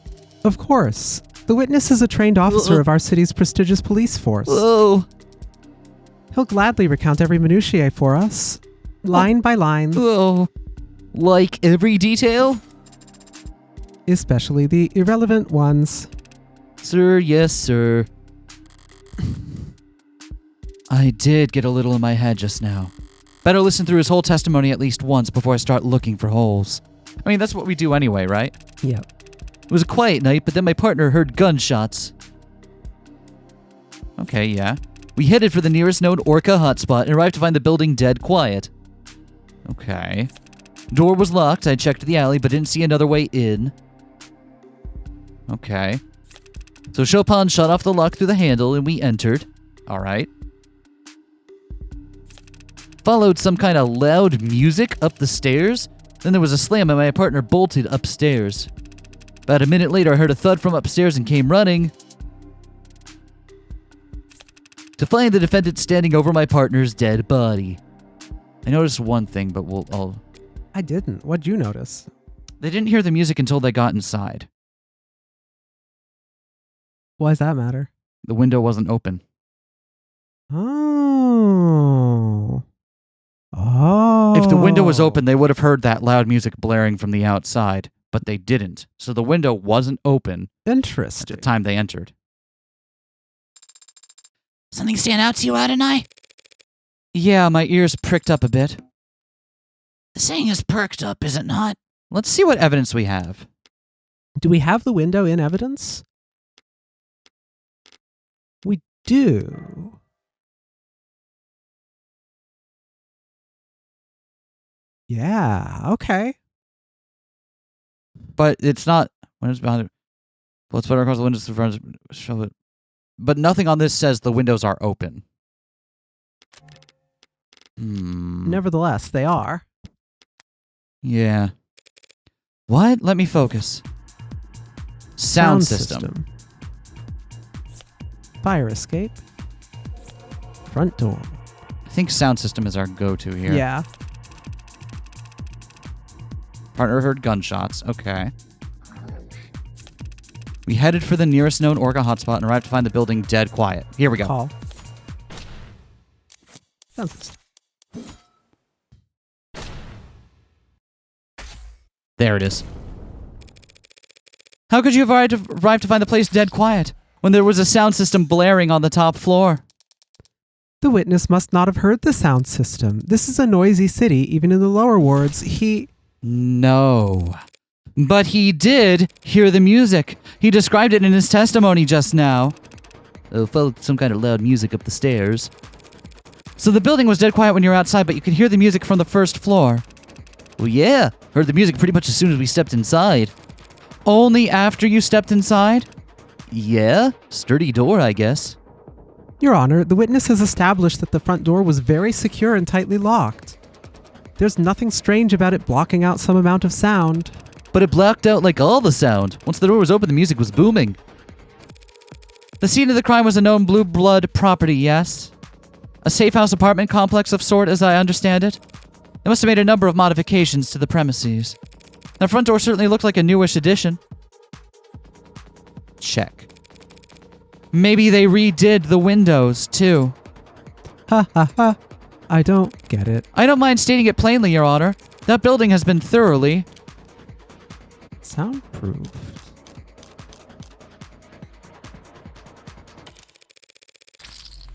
[SPEAKER 2] Of course. The witness is a trained officer of our city's prestigious police force.
[SPEAKER 1] Oh.
[SPEAKER 2] He'll gladly recount every minutiae for us, line by line.
[SPEAKER 1] Oh. Like every detail?
[SPEAKER 2] Especially the irrelevant ones.
[SPEAKER 1] Sir, yes, sir. I did get a little in my head just now. Better listen through his whole testimony at least once before I start looking for holes. I mean, that's what we do anyway, right?
[SPEAKER 2] Yeah.
[SPEAKER 1] It was a quiet night, but then my partner heard gunshots. Okay, yeah. We headed for the nearest known Orca hotspot and arrived to find the building dead quiet. Okay. Door was locked. I checked the alley, but didn't see another way in. Okay. So Chopin shut off the lock through the handle and we entered. Alright. Followed some kind of loud music up the stairs. Then there was a slam and my partner bolted upstairs. About a minute later, I heard a thud from upstairs and came running to find the defendant standing over my partner's dead body. I noticed one thing, but I'll...
[SPEAKER 2] I didn't. What'd you notice?
[SPEAKER 1] They didn't hear the music until they got inside.
[SPEAKER 2] Why does that matter?
[SPEAKER 1] The window wasn't open.
[SPEAKER 2] Oh. Oh.
[SPEAKER 1] If the window was open, they would have heard that loud music blaring from the outside, but they didn't. So the window wasn't open at
[SPEAKER 2] Interesting.
[SPEAKER 1] the time they entered.
[SPEAKER 3] Something stand out to you, Adonai?
[SPEAKER 1] Yeah, my ears pricked up a bit.
[SPEAKER 3] The saying is perked up, is it not?
[SPEAKER 1] Let's see what evidence we have.
[SPEAKER 2] Do we have the window in evidence? We do. Yeah, okay.
[SPEAKER 1] But it's not... Windows behind it. Let's put across the windows in front of show it. But nothing on this says the windows are open.
[SPEAKER 2] Nevertheless, they are.
[SPEAKER 1] Yeah. What? Let me focus. Sound system.
[SPEAKER 2] Fire escape. Front door.
[SPEAKER 1] I think sound system is our go-to here.
[SPEAKER 2] Yeah.
[SPEAKER 1] Partner heard gunshots. Okay. We headed for the nearest known Orca hotspot and arrived to find the building dead quiet. Here we go.
[SPEAKER 2] Call. Sound system.
[SPEAKER 1] There it is. How could you have arrived to find the place dead quiet when there was a sound system blaring on the top floor?
[SPEAKER 2] The witness must not have heard the sound system. This is a noisy city, even in the lower wards.
[SPEAKER 1] No. But he did hear the music. He described it in his testimony just now. Oh, felt some kind of loud music up the stairs. So the building was dead quiet when you were outside, but you could hear the music from the first floor. Well, yeah. Heard the music pretty much as soon as we stepped inside. Only after you stepped inside? Yeah. Sturdy door, I guess.
[SPEAKER 2] Your Honor, the witness has established that the front door was very secure and tightly locked. There's nothing strange about it blocking out some amount of sound.
[SPEAKER 1] But it blocked out like all the sound. Once the door was open, the music was booming. The scene of the crime was a known Blue Blood property, yes? A safe house apartment complex of sort, as I understand it. They must have made a number of modifications to the premises. The front door certainly looked like a newish addition. Check. Maybe they redid the windows, too.
[SPEAKER 2] Ha ha ha. I don't get it.
[SPEAKER 1] I don't mind stating it plainly, Your Honor. That building has been thoroughly...
[SPEAKER 2] soundproof.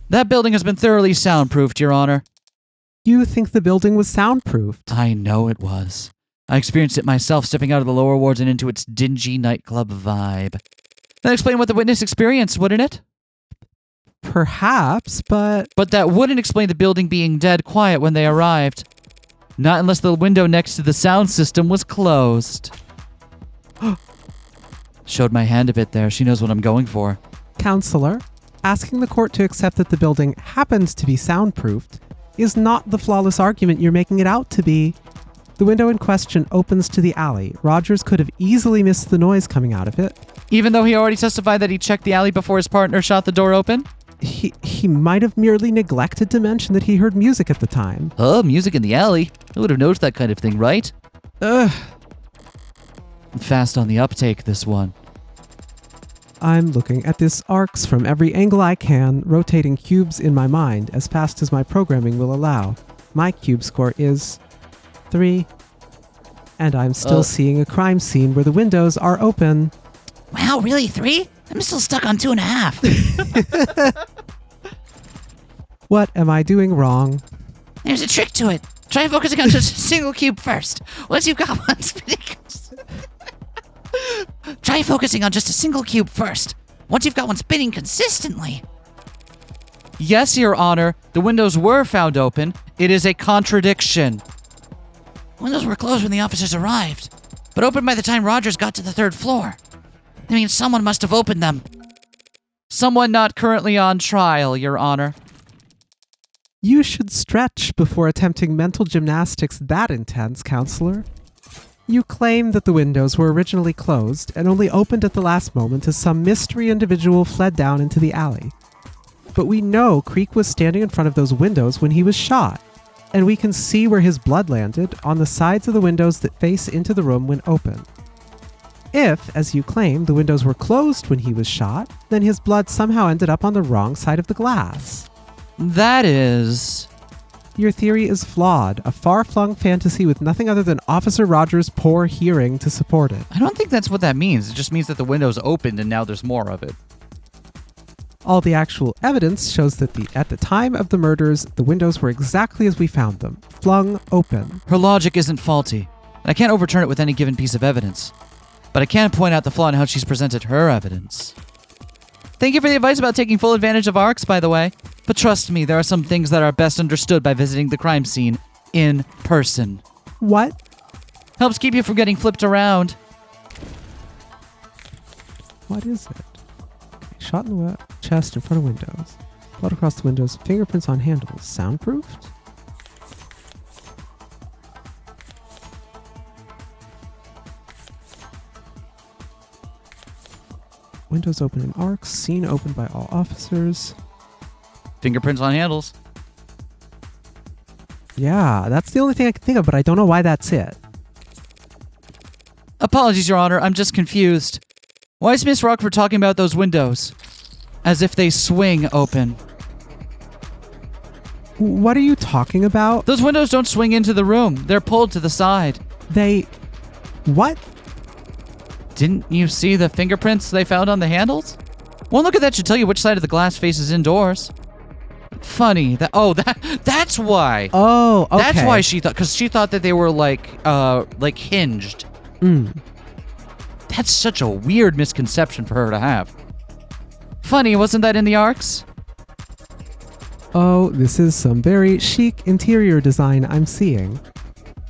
[SPEAKER 1] That building has been thoroughly soundproofed, Your Honor.
[SPEAKER 2] You think the building was soundproofed?
[SPEAKER 1] I know it was. I experienced it myself stepping out of the lower wards and into its dingy nightclub vibe. That explain what the witness experienced, wouldn't it?
[SPEAKER 2] Perhaps, but...
[SPEAKER 1] But that wouldn't explain the building being dead quiet when they arrived. Not unless the window next to the sound system was closed. Showed my hand a bit there. She knows what I'm going for.
[SPEAKER 2] Counselor, asking the court to accept that the building happens to be soundproofed is not the flawless argument you're making it out to be. The window in question opens to the alley. Rogers could have easily missed the noise coming out of it.
[SPEAKER 1] Even though he already testified that he checked the alley before his partner shot the door open?
[SPEAKER 2] He might have merely neglected to mention that he heard music at the time.
[SPEAKER 1] Oh, music in the alley. I would have noticed that kind of thing, right?
[SPEAKER 2] Ugh.
[SPEAKER 1] Fast on the uptake, this one.
[SPEAKER 2] I'm looking at this arcs from every angle I can, rotating cubes in my mind as fast as my programming will allow. My cube score is 3. And I'm still seeing a crime scene where the windows are open.
[SPEAKER 3] Wow, really? 3? I'm still stuck on 2.5.
[SPEAKER 2] What am I doing wrong?
[SPEAKER 3] There's a trick to it. Try focusing on just a single cube first. Once you've got one spinning... Try focusing on just a single cube first. Once you've got one spinning consistently.
[SPEAKER 1] Yes, Your Honor. The windows were found open. It is a contradiction.
[SPEAKER 3] Windows were closed when the officers arrived, but opened by the time Rogers got to the 3rd floor. That means someone must have opened them.
[SPEAKER 1] Someone not currently on trial, Your Honor.
[SPEAKER 2] You should stretch before attempting mental gymnastics that intense, Counselor. You claim that the windows were originally closed and only opened at the last moment as some mystery individual fled down into the alley. But we know Creek was standing in front of those windows when he was shot, and we can see where his blood landed on the sides of the windows that face into the room when open. If, as you claim, the windows were closed when he was shot, then his blood somehow ended up on the wrong side of the glass.
[SPEAKER 1] That is...
[SPEAKER 2] Your theory is flawed, a far-flung fantasy with nothing other than Officer Rogers' poor hearing to support it.
[SPEAKER 1] I don't think that's what that means. It just means that the window's opened and now there's more of it.
[SPEAKER 2] All the actual evidence shows that at the time of the murders, the windows were exactly as we found them, flung open.
[SPEAKER 1] Her logic isn't faulty, and I can't overturn it with any given piece of evidence. But I can point out the flaw in how she's presented her evidence. Thank you for the advice about taking full advantage of arcs, by the way. But trust me, there are some things that are best understood by visiting the crime scene in person.
[SPEAKER 2] What?
[SPEAKER 1] Helps keep you from getting flipped around.
[SPEAKER 2] What is it? Shot in the chest in front of windows. Blood across the windows. Fingerprints on handles. Soundproofed? Windows open in arcs. Scene opened by all officers.
[SPEAKER 1] Fingerprints on handles.
[SPEAKER 2] Yeah, that's the only thing I can think of, but I don't know why that's it.
[SPEAKER 1] Apologies, Your Honor. I'm just confused. Why is Miss Rockford talking about those windows? As if they swing open.
[SPEAKER 2] What are you talking about?
[SPEAKER 1] Those windows don't swing into the room. They're pulled to the side.
[SPEAKER 2] What?
[SPEAKER 1] Didn't you see the fingerprints they found on the handles? One look at that should tell you which side of the glass faces indoors. Funny. That's why.
[SPEAKER 2] Oh, okay.
[SPEAKER 1] That's why she thought, because she thought that they were like hinged. That's such a weird misconception for her to have. Funny, wasn't that in the ARCs?
[SPEAKER 2] Oh, this is some very chic interior design I'm seeing.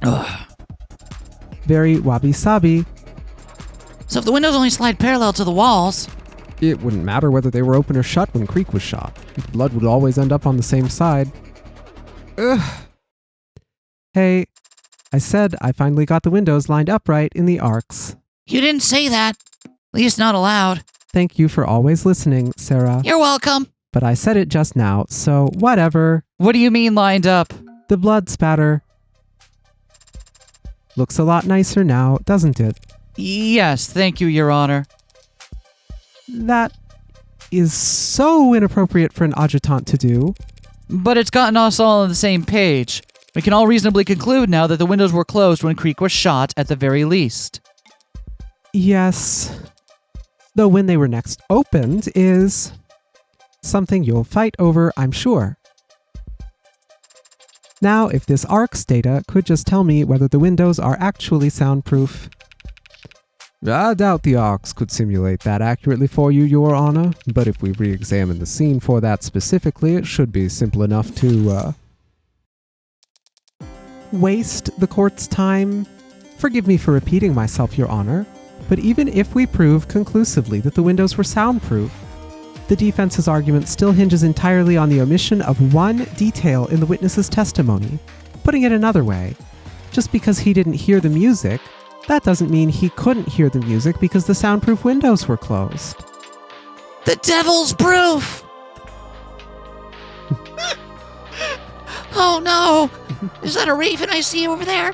[SPEAKER 1] Ugh.
[SPEAKER 2] Very wabi-sabi.
[SPEAKER 3] So if the windows only slide parallel to the walls,
[SPEAKER 2] It wouldn't matter whether they were open or shut when Creek was shot. The blood would always end up on the same side. Ugh. Hey, I said I finally got the windows lined upright in the arcs.
[SPEAKER 3] you didn't say that. At least not aloud.
[SPEAKER 2] Thank you for always listening, Sarah.
[SPEAKER 3] You're welcome.
[SPEAKER 2] But I said it just now, so whatever.
[SPEAKER 1] What do you mean lined up?
[SPEAKER 2] The blood spatter. Looks a lot nicer now, doesn't it?
[SPEAKER 1] Yes, thank you, Your Honor.
[SPEAKER 2] That is so inappropriate for an adjutant to do.
[SPEAKER 1] But it's gotten us all on the same page. We can all reasonably conclude now that the windows were closed when Creek was shot at the very least.
[SPEAKER 2] Yes. Though when they were next opened is something you'll fight over, I'm sure. Now, if this ARCS data could just tell me whether the windows are actually soundproof. I doubt the ARCS could simulate that accurately for you, Your Honor, but if we re-examine the scene for that specifically, it should be simple enough to, waste the court's time. Forgive me for repeating myself, Your Honor, but even if we prove conclusively that the windows were soundproof, the defense's argument still hinges entirely on the omission of one detail in the witness's testimony. Putting it another way, just because he didn't hear the music, that doesn't mean he couldn't hear the music because the soundproof windows were closed.
[SPEAKER 3] The devil's proof! Oh no! Is that a raven I see over there?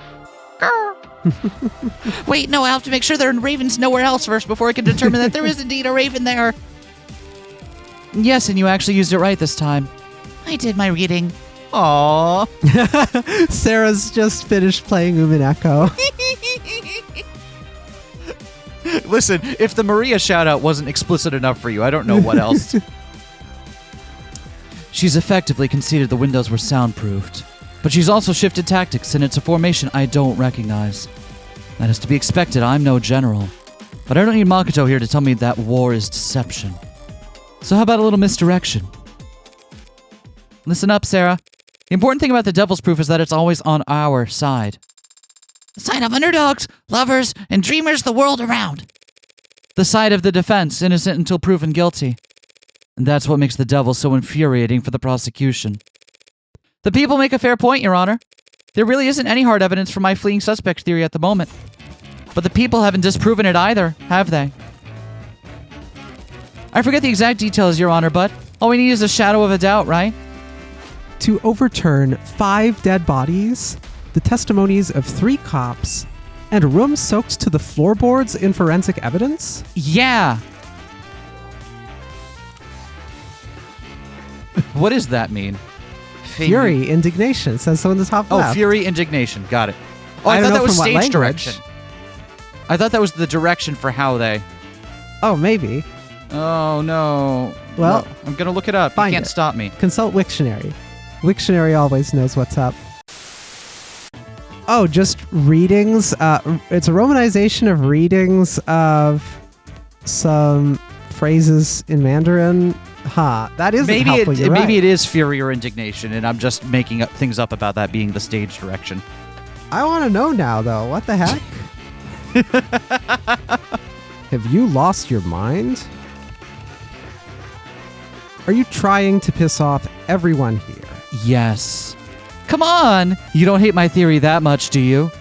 [SPEAKER 3] Grr. Wait, no, I have to make sure there are ravens nowhere else first before I can determine that there is indeed a raven there.
[SPEAKER 1] Yes, and you actually used it right this time.
[SPEAKER 3] I did my reading.
[SPEAKER 1] Aww.
[SPEAKER 2] Sarah's just finished playing Umineko.
[SPEAKER 1] Listen, if the Maria shout-out wasn't explicit enough for you, I don't know what else. She's effectively conceded the windows were soundproofed, but she's also shifted tactics, and it's a formation I don't recognize. That is to be expected. I'm no general. But I don't need Makoto here to tell me that war is deception. So how about a little misdirection? Listen up, Sarah. The important thing about the devil's proof is that it's always on our side.
[SPEAKER 3] The side of underdogs, lovers, and dreamers the world around.
[SPEAKER 1] The side of the defense, innocent until proven guilty. And that's what makes the devil so infuriating for the prosecution. The people make a fair point, Your Honor. There really isn't any hard evidence for my fleeing suspect theory at the moment. But the people haven't disproven it either, have they? I forget the exact details, Your Honor, but all we need is a shadow of a doubt, right?
[SPEAKER 2] To overturn 5 dead bodies, the testimonies of 3 cops, and a room soaked to the floorboards in forensic evidence?
[SPEAKER 1] Yeah! What does that mean?
[SPEAKER 2] Fury, indignation, says so in the top left.
[SPEAKER 1] Oh, fury, indignation. Got it. Oh,
[SPEAKER 2] I
[SPEAKER 1] I
[SPEAKER 2] don't
[SPEAKER 1] thought
[SPEAKER 2] know
[SPEAKER 1] that was
[SPEAKER 2] from what
[SPEAKER 1] stage
[SPEAKER 2] language.
[SPEAKER 1] direction. I thought that was the direction for how they...
[SPEAKER 2] Oh, maybe.
[SPEAKER 1] Oh, no.
[SPEAKER 2] Well,
[SPEAKER 1] No, I'm going to look it up. You
[SPEAKER 2] find
[SPEAKER 1] can't
[SPEAKER 2] it.
[SPEAKER 1] stop me.
[SPEAKER 2] Consult Wiktionary. Wiktionary always knows what's up. Oh, just readings. It's a romanization of readings of some phrases in Mandarin. That isn't
[SPEAKER 1] Maybe
[SPEAKER 2] helpful. You're
[SPEAKER 1] maybe
[SPEAKER 2] right.
[SPEAKER 1] it is fury or indignation, and I'm just making up things up about that being the stage direction.
[SPEAKER 2] I want to know now, though. What the heck? Have you lost your mind? Are you trying to piss off everyone here?
[SPEAKER 1] Yes. Come on! You don't hate my theory that much, do you?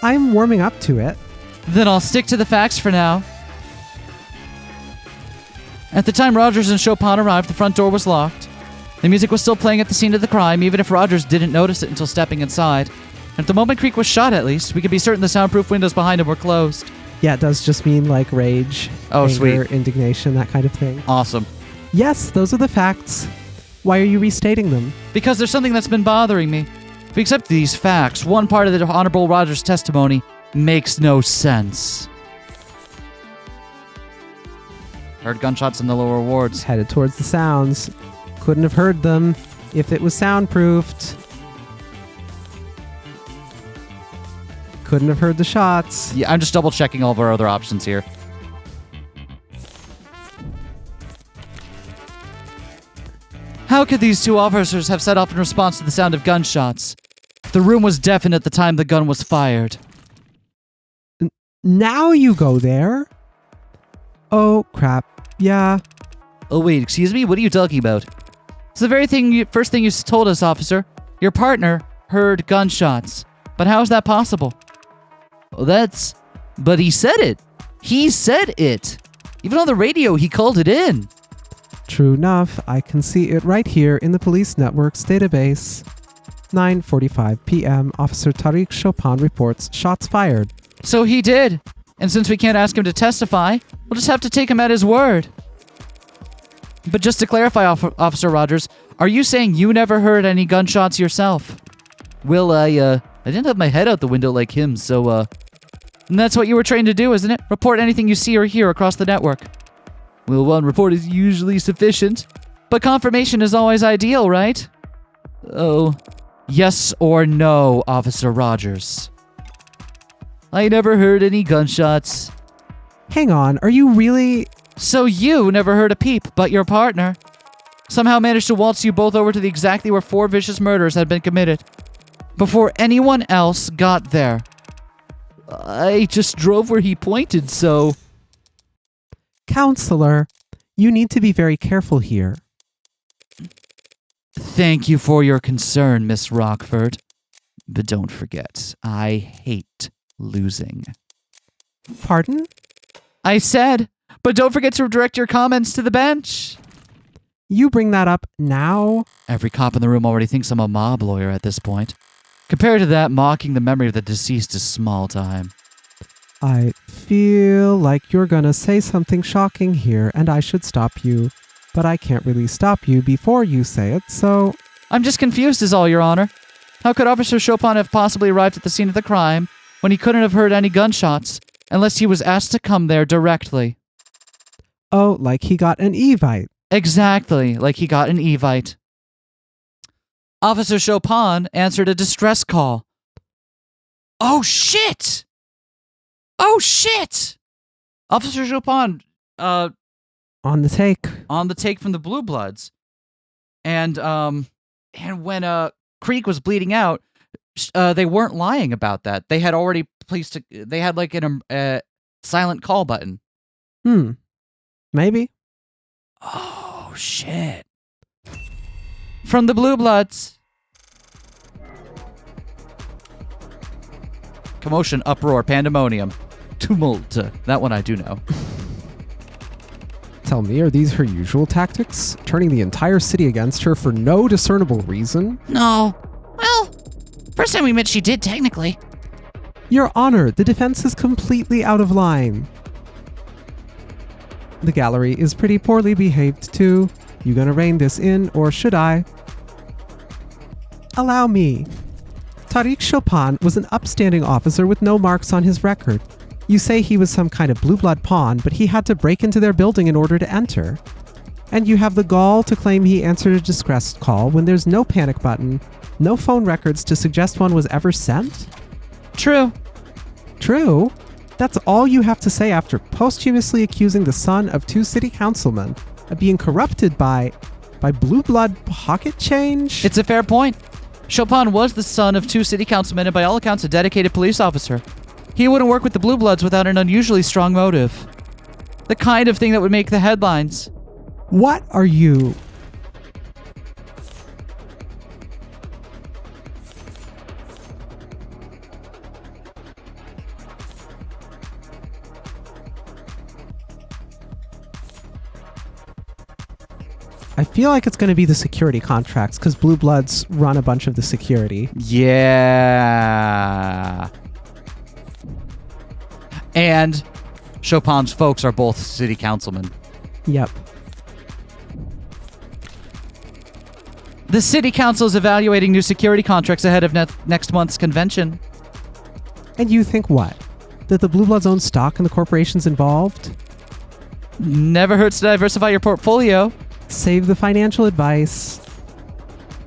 [SPEAKER 2] I'm warming up to it.
[SPEAKER 1] Then I'll stick to the facts for now. At the time Rogers and Chopin arrived, the front door was locked. The music was still playing at the scene of the crime, even if Rogers didn't notice it until stepping inside. And at the moment Creek was shot, at least, we could be certain the soundproof windows behind him were closed.
[SPEAKER 2] Yeah, it does just mean like rage,
[SPEAKER 1] Oh,
[SPEAKER 2] anger,
[SPEAKER 1] sweet.
[SPEAKER 2] indignation, that kind of thing.
[SPEAKER 1] Awesome.
[SPEAKER 2] Yes, those are the facts. Why are you restating them?
[SPEAKER 1] Because there's something that's been bothering me. If we accept these facts, one part of the Honorable Rogers' testimony makes no sense. Heard gunshots in the lower wards.
[SPEAKER 2] Headed towards the sounds. Couldn't have heard them if it was soundproofed. couldn't have heard the shots.
[SPEAKER 1] Yeah, I'm just double checking all of our other options here. How could these two officers have set off in response to the sound of gunshots? The room was deafened at the time the gun was fired.
[SPEAKER 2] Now you go there? Oh, crap. Yeah.
[SPEAKER 1] Oh, wait, excuse me? What are you talking about? It's the very first thing you told us, officer. Your partner heard gunshots. But how is that possible? Oh, but he said it. He said it. Even on the radio, he called it in.
[SPEAKER 2] True enough. I can see it right here in the police network's database. 9:45 p.m. Officer Tariq Chopin reports shots fired.
[SPEAKER 1] So he did. And since we can't ask him to testify, we'll just have to take him at his word. But just to clarify, Officer Rogers, are you saying you never heard any gunshots yourself? Well, I didn't have my head out the window like him, so, and that's what you were trained to do, isn't it? Report anything you see or hear across the network. Well, one report is usually sufficient, but confirmation is always ideal, right? Oh, yes or no, Officer Rogers? I never heard any gunshots.
[SPEAKER 2] Hang on, are you really...
[SPEAKER 1] So you never heard a peep, but your partner somehow managed to waltz you both over to exactly where 4 vicious murders had been committed before anyone else got there. I just drove where he pointed, so...
[SPEAKER 2] Counselor, you need to be very careful here.
[SPEAKER 1] Thank you for your concern, Miss Rockford. But don't forget, I hate losing.
[SPEAKER 2] Pardon?
[SPEAKER 1] I said, but don't forget to direct your comments to the bench.
[SPEAKER 2] You bring that up now?
[SPEAKER 1] Every cop in the room already thinks I'm a mob lawyer at this point. Compared to that, mocking the memory of the deceased is small time.
[SPEAKER 2] I feel like you're gonna say something shocking here, and I should stop you. But I can't really stop you before you say it, so...
[SPEAKER 1] I'm just confused is all, Your Honor. How could Officer Chopin have possibly arrived at the scene of the crime when he couldn't have heard any gunshots unless he was asked to come there directly?
[SPEAKER 2] Oh, like he got an Evite.
[SPEAKER 1] Exactly, like he got an Evite. Officer Chopin answered a distress call. Oh, shit! Oh, shit! Officer Chopin,
[SPEAKER 2] on the take.
[SPEAKER 1] On the take from the Blue Bloods. And when Creek was bleeding out, they weren't lying about that. They had already they had like a silent call button.
[SPEAKER 2] Maybe.
[SPEAKER 1] Oh, shit. From the Blue Bloods. Commotion, uproar, pandemonium, tumult. That one I do know.
[SPEAKER 2] Tell me, are these her usual tactics? Turning the entire city against her for no discernible reason?
[SPEAKER 3] No. Well, first time we met she did, technically.
[SPEAKER 2] Your Honor, the defense is completely out of line. The gallery is pretty poorly behaved, too. You gonna rein this in, or should I? Allow me. Tariq Chopin was an upstanding officer with no marks on his record. You say he was some kind of blue blood pawn, but he had to break into their building in order to enter. And you have the gall to claim he answered a distress call when there's no panic button, no phone records to suggest one was ever sent?
[SPEAKER 1] True.
[SPEAKER 2] True? That's all you have to say after posthumously accusing the son of 2 city councilmen of being corrupted by blue blood pocket change?
[SPEAKER 1] It's a fair point. Chopin was the son of 2 city councilmen and by all accounts a dedicated police officer. He wouldn't work with the Blue Bloods without an unusually strong motive. The kind of thing that would make the headlines.
[SPEAKER 2] What are you? I feel like it's going to be the security contracts because Blue Bloods run a bunch of the security.
[SPEAKER 1] Yeah. And Chopin's folks are both city councilmen.
[SPEAKER 2] Yep.
[SPEAKER 1] The city council is evaluating new security contracts ahead of next month's convention.
[SPEAKER 2] And you think what? That the Blue Bloods own stock in the corporations involved?
[SPEAKER 1] Never hurts to diversify your portfolio.
[SPEAKER 2] Save the financial advice.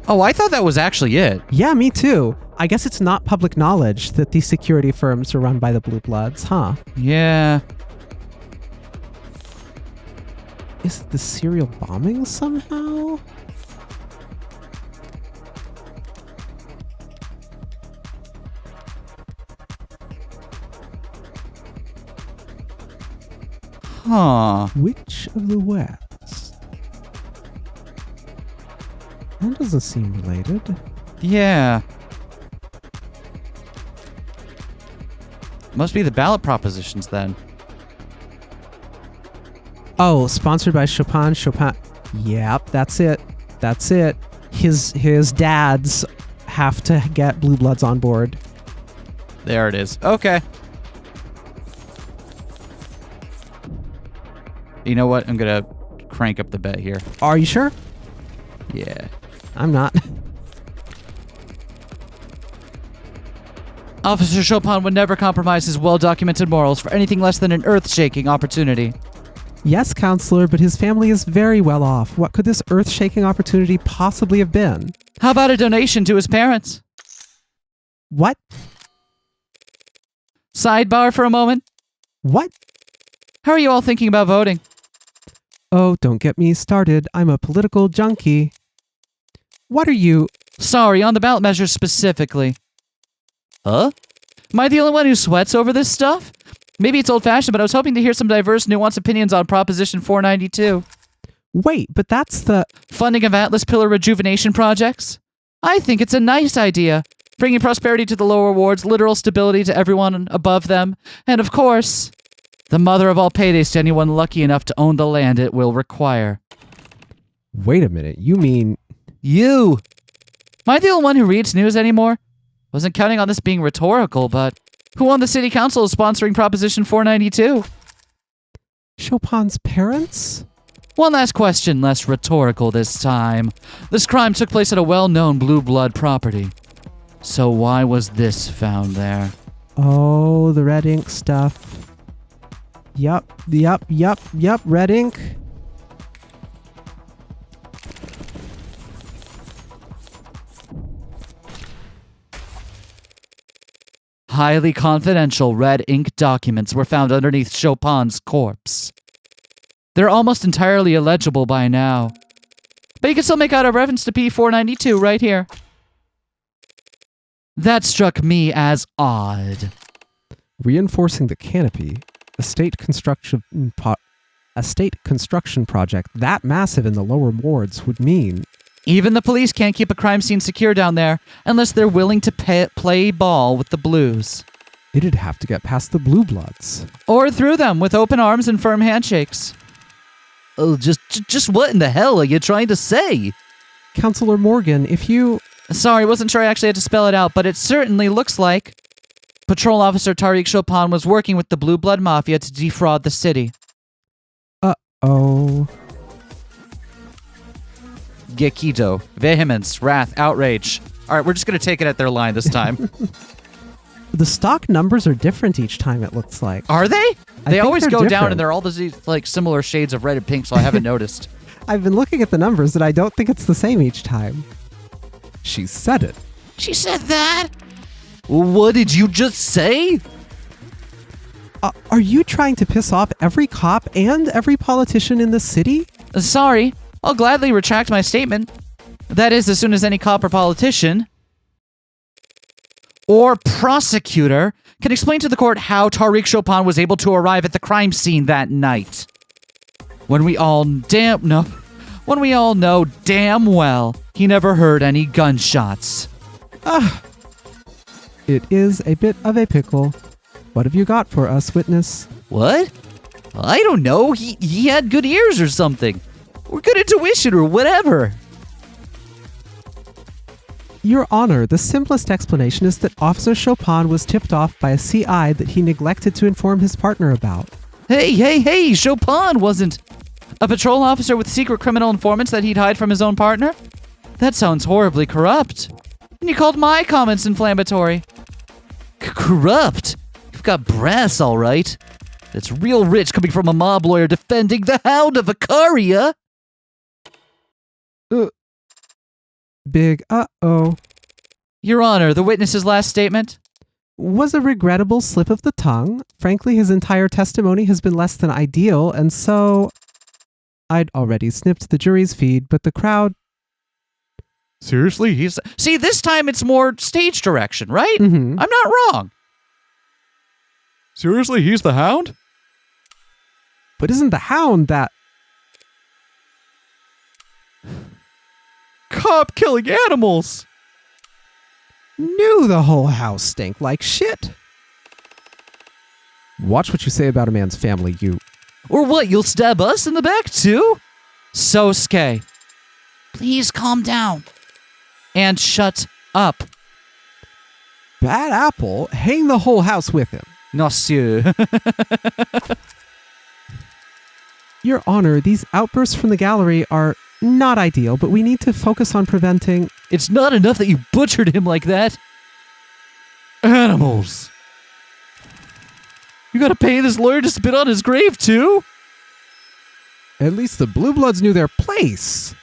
[SPEAKER 1] Oh, I thought that was actually it.
[SPEAKER 2] Yeah, me too. I guess it's not public knowledge that these security firms are run by the Blue Bloods, huh?
[SPEAKER 1] Yeah.
[SPEAKER 2] Is it the serial bombing somehow?
[SPEAKER 1] Huh.
[SPEAKER 2] Which of the West? That doesn't seem related.
[SPEAKER 1] Yeah. Must be the ballot propositions then.
[SPEAKER 2] Oh, sponsored by Chopin. Yep, that's it. That's it. His dads have to get Blue Bloods on board.
[SPEAKER 1] There it is. Okay. You know what? I'm gonna crank up the bet here.
[SPEAKER 2] Are you sure?
[SPEAKER 1] Yeah.
[SPEAKER 2] I'm not.
[SPEAKER 1] Officer Chopin would never compromise his well-documented morals for anything less than an earth-shaking opportunity.
[SPEAKER 2] Yes, counselor, but his family is very well off. What could this earth-shaking opportunity possibly have been?
[SPEAKER 1] How about a donation to his parents?
[SPEAKER 2] What?
[SPEAKER 1] Sidebar for a moment.
[SPEAKER 2] What?
[SPEAKER 1] How are you all thinking about voting?
[SPEAKER 2] Oh, don't get me started. I'm a political junkie. What are you...
[SPEAKER 1] Sorry, on the ballot measure specifically. Huh? Am I the only one who sweats over this stuff? Maybe it's old-fashioned, but I was hoping to hear some diverse, nuanced opinions on Proposition 492.
[SPEAKER 2] Wait, but that's the...
[SPEAKER 1] Funding of Atlas Pillar rejuvenation projects? I think it's a nice idea. Bringing prosperity to the lower wards, literal stability to everyone above them, and of course, the mother of all paydays to anyone lucky enough to own the land it will require.
[SPEAKER 2] Wait a minute, you mean...
[SPEAKER 1] You! Am I the only one who reads news anymore? Wasn't counting on this being rhetorical, but who on the city council is sponsoring Proposition 492?
[SPEAKER 2] Chopin's parents?
[SPEAKER 1] One last question, less rhetorical this time. This crime took place at a well-known blue blood property. So why was this found there?
[SPEAKER 2] Oh, the red ink stuff. Yup, red ink.
[SPEAKER 1] Highly confidential red ink documents were found underneath Chopin's corpse. They're almost entirely illegible by now. But you can still make out a reference to P492 right here. That struck me as odd.
[SPEAKER 2] Reinforcing the canopy, a state construction project that massive in the lower wards would mean...
[SPEAKER 1] Even the police can't keep a crime scene secure down there unless they're willing to play ball with the blues.
[SPEAKER 2] It'd have to get past the Blue Bloods.
[SPEAKER 1] Or through them with open arms and firm handshakes. Oh, just what in the hell are you trying to say?
[SPEAKER 2] Counselor Morgan, if you...
[SPEAKER 1] Sorry, wasn't sure I actually had to spell it out, but it certainly looks like Patrol Officer Tariq Chopin was working with the Blue Blood Mafia to defraud the city.
[SPEAKER 2] Uh-oh.
[SPEAKER 1] Gekido. Vehemence. Wrath. Outrage. Alright, we're just gonna take it at their line this time.
[SPEAKER 2] The stock numbers are different each time, it looks like.
[SPEAKER 1] Are they? They always go down
[SPEAKER 2] different.
[SPEAKER 1] and they're all these like similar shades of red and pink, so I haven't noticed.
[SPEAKER 2] I've been looking at the numbers and I don't think it's the same each time. She said it.
[SPEAKER 3] She said that?
[SPEAKER 1] What did you just say?
[SPEAKER 2] Are you trying to piss off every cop and every politician in the city?
[SPEAKER 1] Sorry. I'll gladly retract my statement. That is, as soon as any cop or politician or prosecutor can explain to the court how Tariq Chopin was able to arrive at the crime scene that night. When we all know damn well he never heard any gunshots.
[SPEAKER 2] It is a bit of a pickle. What have you got for us, witness?
[SPEAKER 1] What? I don't know. He had good ears or something. Or good intuition or whatever.
[SPEAKER 2] Your Honor, the simplest explanation is that Officer Chopin was tipped off by a CI that he neglected to inform his partner about.
[SPEAKER 1] Hey, Chopin wasn't a patrol officer with secret criminal informants that he'd hide from his own partner? That sounds horribly corrupt. And you called my comments inflammatory. Corrupt? You've got brass, all right. That's real rich coming from a mob lawyer defending the Hound of Icaria.
[SPEAKER 2] Big uh-oh.
[SPEAKER 1] Your Honor, the witness's last statement?
[SPEAKER 2] Was a regrettable slip of the tongue. Frankly, his entire testimony has been less than ideal, and so... I'd already snipped the jury's feed, but the crowd...
[SPEAKER 1] Seriously? See, this time it's more stage direction, right?
[SPEAKER 2] Mhm.
[SPEAKER 1] I'm not wrong. Seriously, he's the Hound?
[SPEAKER 2] But isn't the Hound that...
[SPEAKER 1] Cop killing animals!
[SPEAKER 2] Knew the whole house stank like shit. Watch what you say about a man's family, you...
[SPEAKER 1] Or what, you'll stab us in the back too? Sosuke.
[SPEAKER 3] Please calm down.
[SPEAKER 1] And shut up.
[SPEAKER 2] Bad apple, hang the whole house with him.
[SPEAKER 1] Monsieur.
[SPEAKER 2] Your Honor, these outbursts from the gallery are not ideal, but we need to focus on preventing...
[SPEAKER 1] It's not enough that you butchered him like that. Animals. You gotta pay this lawyer to spit on his grave too?
[SPEAKER 2] At least the Blue Bloods knew their place.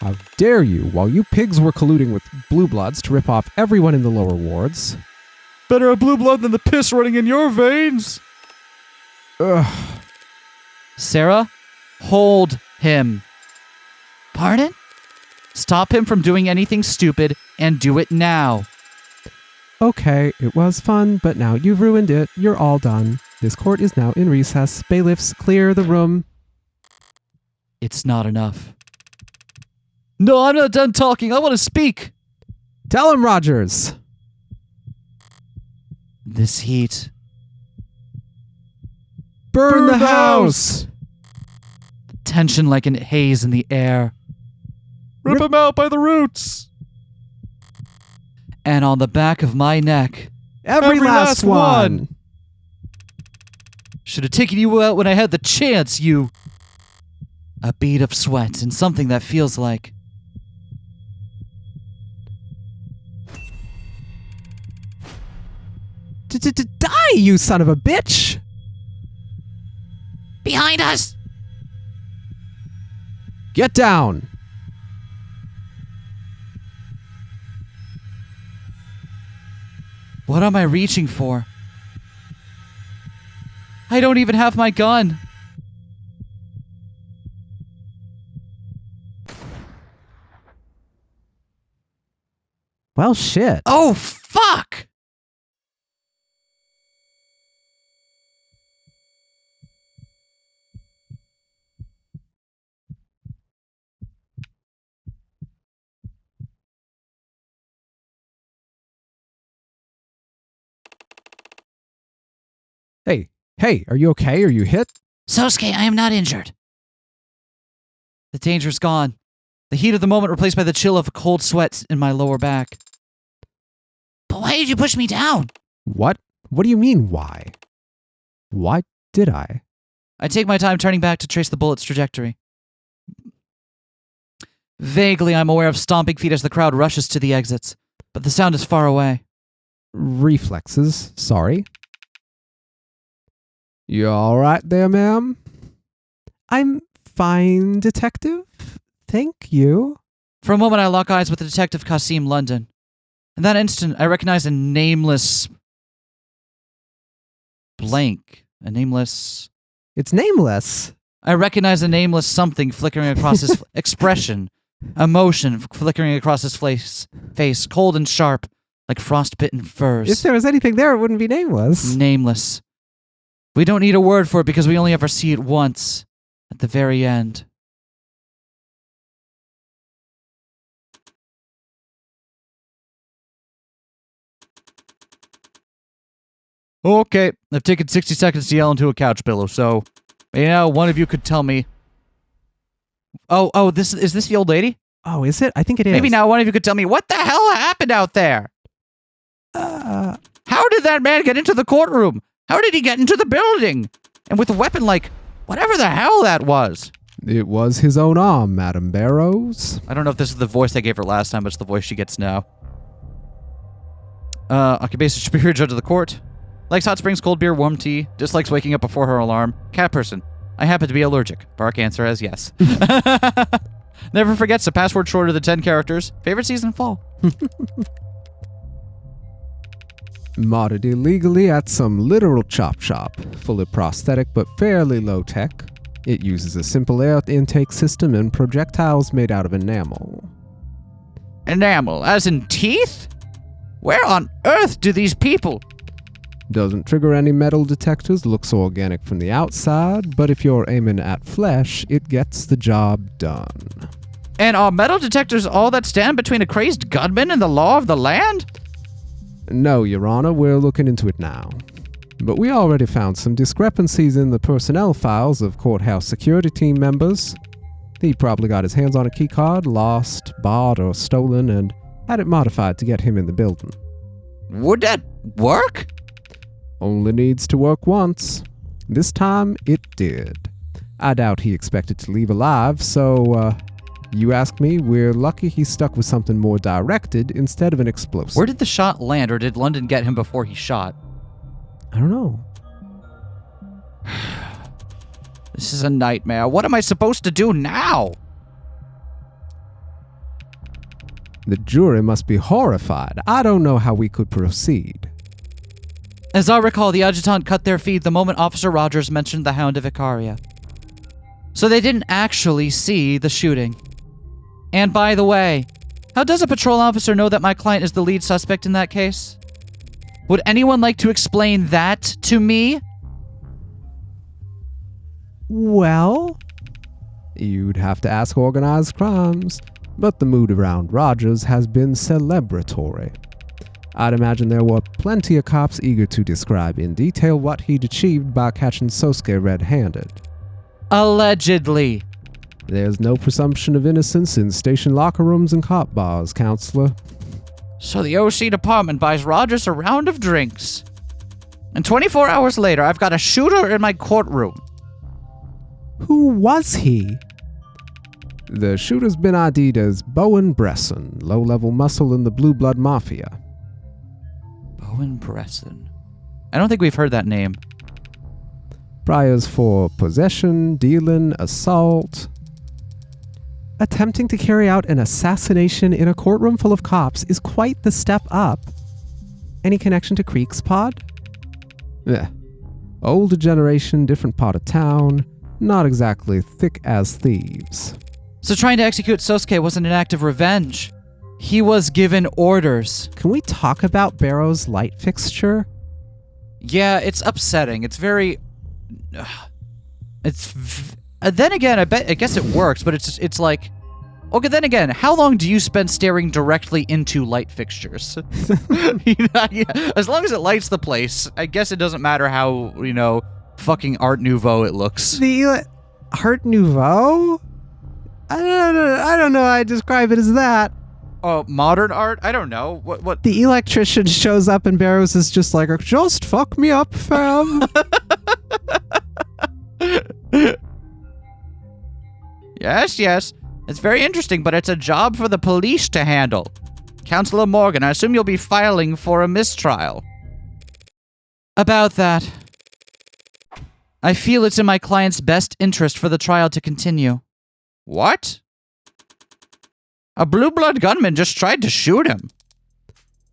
[SPEAKER 2] How dare you, while you pigs were colluding with Blue Bloods to rip off everyone in the lower wards.
[SPEAKER 1] Better a blue blood than the piss running in your veins.
[SPEAKER 2] Ugh.
[SPEAKER 1] Sarah, hold him.
[SPEAKER 3] Pardon?
[SPEAKER 1] Stop him from doing anything stupid and do it now.
[SPEAKER 2] Okay, it was fun, but now you've ruined it. You're all done. This court is now in recess. Bailiffs, clear the room.
[SPEAKER 1] It's not enough. No, I'm not done talking. I want to speak.
[SPEAKER 2] Tell him, Rogers.
[SPEAKER 1] This heat.
[SPEAKER 2] Burn the house.
[SPEAKER 1] Tension like an haze in the air. Rip him out by the roots. And on the back of my neck.
[SPEAKER 2] Every last one.
[SPEAKER 1] Should have taken you out when I had the chance, you. A bead of sweat and something that feels like.
[SPEAKER 2] Die, you son of a bitch!
[SPEAKER 3] Behind us!
[SPEAKER 2] Get down!
[SPEAKER 1] What am I reaching for? I don't even have my gun.
[SPEAKER 2] Well, shit.
[SPEAKER 1] Oh, fuck!
[SPEAKER 2] Hey, are you okay? Are you hit?
[SPEAKER 3] Sosuke, I am not injured.
[SPEAKER 1] The danger's gone. The heat of the moment replaced by the chill of cold sweat in my lower back.
[SPEAKER 3] But why did you push me down?
[SPEAKER 2] What? What do you mean, why? Why did I?
[SPEAKER 1] I take my time turning back to trace the bullet's trajectory. Vaguely, I'm aware of stomping feet as the crowd rushes to the exits, but the sound is far away.
[SPEAKER 2] Reflexes, sorry. You all right there, ma'am? I'm fine, detective. Thank you.
[SPEAKER 1] For a moment, I lock eyes with the detective Qasim London. In that instant, I recognize a nameless... blank. A nameless...
[SPEAKER 2] It's nameless.
[SPEAKER 1] I recognize a nameless something flickering across his expression. Emotion flickering across his face, cold and sharp, like frostbitten furs.
[SPEAKER 2] If there was anything there, it wouldn't be nameless.
[SPEAKER 1] Nameless. We don't need a word for it because we only ever see it once, at the very end. Okay, I've taken 60 seconds to yell into a couch pillow, so one of you could tell me. Oh, is this the old lady?
[SPEAKER 2] Oh, is it? I think it is.
[SPEAKER 1] Maybe now one of you could tell me what the hell happened out there. How did that man get into the courtroom? How did he get into the building? And with a weapon like whatever the hell that was.
[SPEAKER 2] It was his own arm, Madam Barrows.
[SPEAKER 1] I don't know if this is the voice I gave her last time, but it's the voice she gets now. Occupation superior judge of the court. Likes hot springs, cold beer, warm tea. Dislikes waking up before her alarm. Cat person. I happen to be allergic. Bark answer as yes. Never forgets a password shorter than 10 characters. Favorite season, fall.
[SPEAKER 2] Modded illegally at some literal chop shop, fully prosthetic but fairly low tech. It uses a simple air intake system and projectiles made out of enamel.
[SPEAKER 1] Enamel, as in teeth? Where on earth do these people...
[SPEAKER 2] Doesn't trigger any metal detectors, looks organic from the outside, but if you're aiming at flesh, it gets the job done.
[SPEAKER 1] And are metal detectors all that stand between a crazed gunman and the law of the land?
[SPEAKER 2] No, Your Honor, we're looking into it now. But we already found some discrepancies in the personnel files of courthouse security team members. He probably got his hands on a keycard, lost, bought, or stolen, and had it modified to get him in the building.
[SPEAKER 1] Would that work?
[SPEAKER 2] Only needs to work once. This time, it did. I doubt he expected to leave alive, so, you ask me, we're lucky he stuck with something more directed instead of an explosive.
[SPEAKER 1] Where did the shot land, or did London get him before he shot?
[SPEAKER 2] I don't know.
[SPEAKER 1] This is a nightmare. What am I supposed to do now?
[SPEAKER 2] The jury must be horrified. I don't know how we could proceed.
[SPEAKER 1] As I recall, the adjutant cut their feed the moment Officer Rogers mentioned the Hound of Icaria. So they didn't actually see the shooting. And by the way, how does a patrol officer know that my client is the lead suspect in that case? Would anyone like to explain that to me?
[SPEAKER 2] Well, you'd have to ask organized crimes, but the mood around Rogers has been celebratory. I'd imagine there were plenty of cops eager to describe in detail what he'd achieved by catching Sosuke red-handed.
[SPEAKER 1] Allegedly.
[SPEAKER 2] There's no presumption of innocence in station locker rooms and cop bars, counselor.
[SPEAKER 1] So the OC department buys Rogers a round of drinks. And 24 hours later, I've got a shooter in my courtroom.
[SPEAKER 2] Who was he? The shooter's been ID'd as Bowen Bresson, low-level muscle in the Blue Blood Mafia.
[SPEAKER 1] Bowen Bresson. I don't think we've heard that name.
[SPEAKER 2] Priors for possession, dealing, assault. Attempting to carry out an assassination in a courtroom full of cops is quite the step up. Any connection to Creek's pod? Older generation, different part of town. Not exactly thick as thieves.
[SPEAKER 1] So trying to execute Sosuke wasn't an act of revenge. He was given orders.
[SPEAKER 2] Can we talk about Barrow's light fixture?
[SPEAKER 1] Yeah, it's upsetting. It's very... then again, I guess it works, but it's like... Okay, then again, how long do you spend staring directly into light fixtures? As long as it lights the place, I guess it doesn't matter how, fucking Art Nouveau it looks.
[SPEAKER 2] The Art Nouveau? I don't know. I describe it as that.
[SPEAKER 1] Oh, modern art? I don't know. What?
[SPEAKER 2] The electrician shows up and Barrows is just like, just fuck me up, fam.
[SPEAKER 1] Yes. It's very interesting, but it's a job for the police to handle. Counselor Morgan, I assume you'll be filing for a mistrial. About that, I feel it's in my client's best interest for the trial to continue. What? A blue blood gunman just tried to shoot him.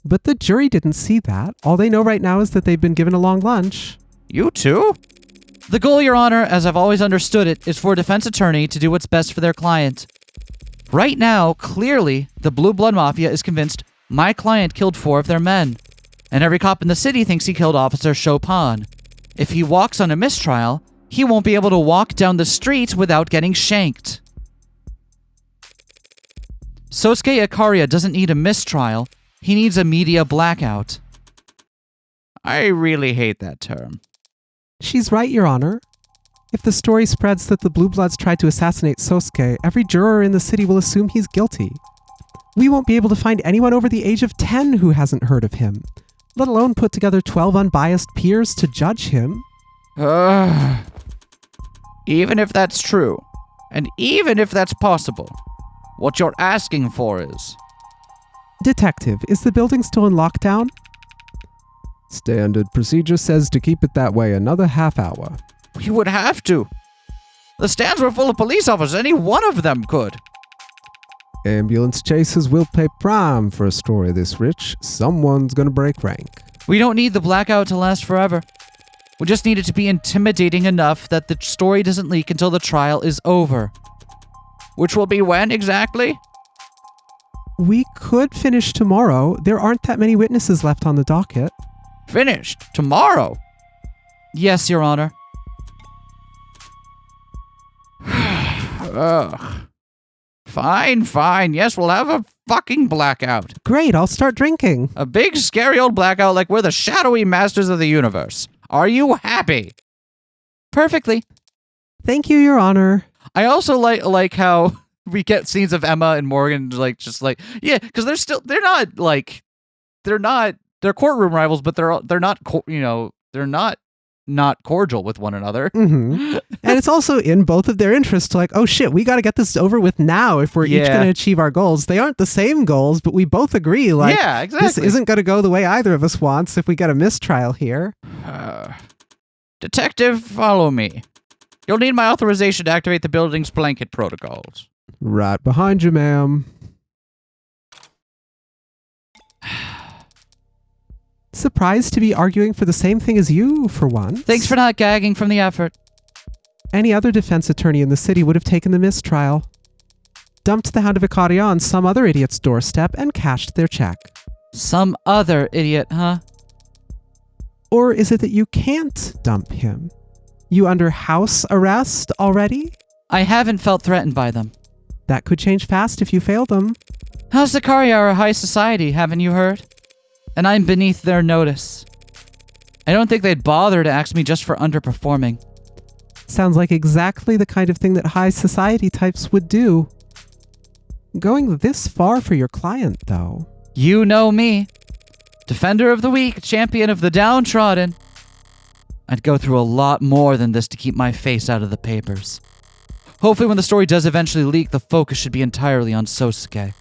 [SPEAKER 2] But the jury didn't see that. All they know right now is that they've been given a long lunch.
[SPEAKER 1] You too? The goal, Your Honor, as I've always understood it, is for a defense attorney to do what's best for their client. Right now, clearly, the Blue Blood Mafia is convinced my client killed 4 of their men, and every cop in the city thinks he killed Officer Chopin. If he walks on a mistrial, he won't be able to walk down the street without getting shanked. Sosuke Icaria doesn't need a mistrial, he needs a media blackout. I really hate that term.
[SPEAKER 2] She's right, Your Honor. If the story spreads that the Blue Bloods tried to assassinate Sosuke, every juror in the city will assume he's guilty. We won't be able to find anyone over the age of 10 who hasn't heard of him, let alone put together 12 unbiased peers to judge him.
[SPEAKER 1] Even if that's true, and even if that's possible, what you're asking for is...
[SPEAKER 2] Detective, is the building still in lockdown? Standard procedure says to keep it that way another half hour.
[SPEAKER 1] We would have to. The stands were full of police officers. Any one of them could.
[SPEAKER 2] Ambulance chases will pay prime for a story this rich. Someone's gonna break rank.
[SPEAKER 1] We don't need the blackout to last forever. We just need it to be intimidating enough that the story doesn't leak until the trial is over. Which will be when exactly?
[SPEAKER 2] We could finish tomorrow. There aren't that many witnesses left on the docket.
[SPEAKER 1] Finished? Tomorrow? Yes, Your Honor. Ugh. Fine. Yes, we'll have a fucking blackout.
[SPEAKER 2] Great, I'll start drinking.
[SPEAKER 1] A big, scary old blackout like we're the shadowy masters of the universe. Are you happy? Perfectly.
[SPEAKER 2] Thank you, Your Honor.
[SPEAKER 1] I also like how we get scenes of Emma and Morgan yeah, because they're courtroom rivals, but they're not cordial with one another.
[SPEAKER 2] Mm-hmm. And it's also in both of their interests to oh shit, we got to get this over with now if we're each going to achieve our goals. They aren't the same goals, but we both agree
[SPEAKER 1] yeah, exactly.
[SPEAKER 2] This isn't going to go the way either of us wants if we get a mistrial here.
[SPEAKER 1] Detective, follow me. You'll need my authorization to activate the building's blanket protocols.
[SPEAKER 2] Right behind you, ma'am. Surprised to be arguing for the same thing as you, for once.
[SPEAKER 1] Thanks for not gagging from the effort.
[SPEAKER 2] Any other defense attorney in the city would have taken the mistrial, dumped the Hound of Icaria on some other idiot's doorstep, and cashed their check.
[SPEAKER 1] Some other idiot, huh?
[SPEAKER 2] Or is it that you can't dump him? You under house arrest already?
[SPEAKER 1] I haven't felt threatened by them.
[SPEAKER 2] That could change fast if you fail them.
[SPEAKER 1] House Icaria are a high society, haven't you heard? And I'm beneath their notice. I don't think they'd bother to ask me just for underperforming.
[SPEAKER 2] Sounds like exactly the kind of thing that high society types would do. Going this far for your client, though.
[SPEAKER 1] You know me. Defender of the weak, champion of the downtrodden. I'd go through a lot more than this to keep my face out of the papers. Hopefully when the story does eventually leak, the focus should be entirely on Sosuke.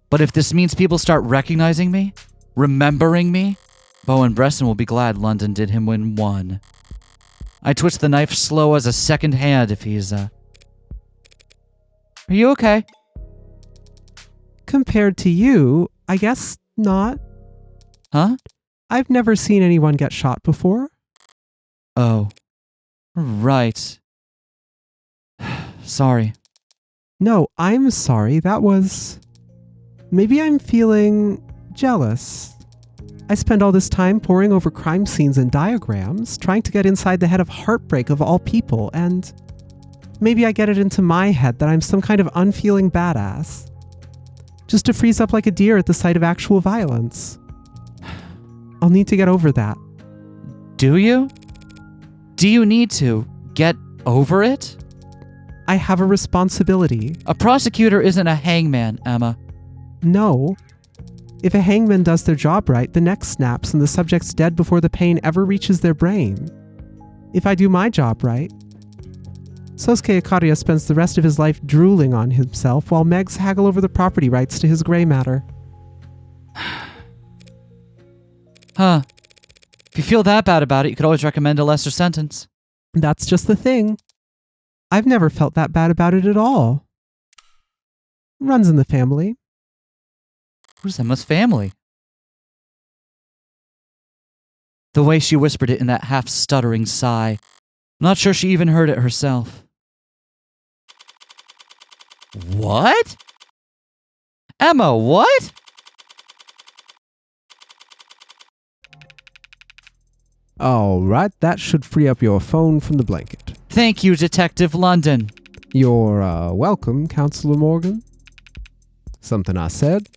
[SPEAKER 1] But if this means people start recognizing me, remembering me, Bowen Bresson will be glad London did him in one. I twitch the knife slow as a second hand if he's, Are you okay?
[SPEAKER 2] Compared to you, I guess not.
[SPEAKER 1] Huh?
[SPEAKER 2] I've never seen anyone get shot before.
[SPEAKER 1] Oh. Right. Sorry.
[SPEAKER 2] No, I'm sorry. That was... Maybe I'm feeling jealous. I spend all this time poring over crime scenes and diagrams, trying to get inside the head of heartbreak of all people, and maybe I get it into my head that I'm some kind of unfeeling badass. Just to freeze up like a deer at the sight of actual violence. I'll need to get over that.
[SPEAKER 1] Do you? Do you need to get over it?
[SPEAKER 2] I have a responsibility.
[SPEAKER 1] A prosecutor isn't a hangman, Emma.
[SPEAKER 2] No. If a hangman does their job right, the neck snaps and the subject's dead before the pain ever reaches their brain. If I do my job right, Sosuke Icaria spends the rest of his life drooling on himself while Megs haggle over the property rights to his gray matter.
[SPEAKER 1] Huh. If you feel that bad about it, you could always recommend a lesser sentence.
[SPEAKER 2] That's just the thing. I've never felt that bad about it at all. Runs in the family.
[SPEAKER 1] Who's Emma's family? The way she whispered it in that half-stuttering sigh. I'm not sure she even heard it herself. What? Emma, what?
[SPEAKER 2] All right, that should free up your phone from the blanket.
[SPEAKER 1] Thank you, Detective London.
[SPEAKER 2] You're welcome, Counselor Morgan. Something I said?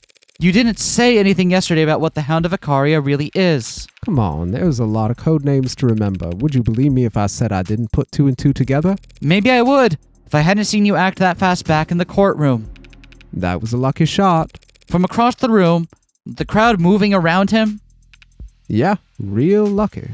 [SPEAKER 1] You didn't say anything yesterday about what the Hound of Icaria really is.
[SPEAKER 2] Come on, there's a lot of code names to remember. Would you believe me if I said I didn't put two and two together?
[SPEAKER 1] Maybe I would, if I hadn't seen you act that fast back in the courtroom.
[SPEAKER 2] That was a lucky shot.
[SPEAKER 1] From across the room, the crowd moving around him.
[SPEAKER 2] Yeah, real lucky.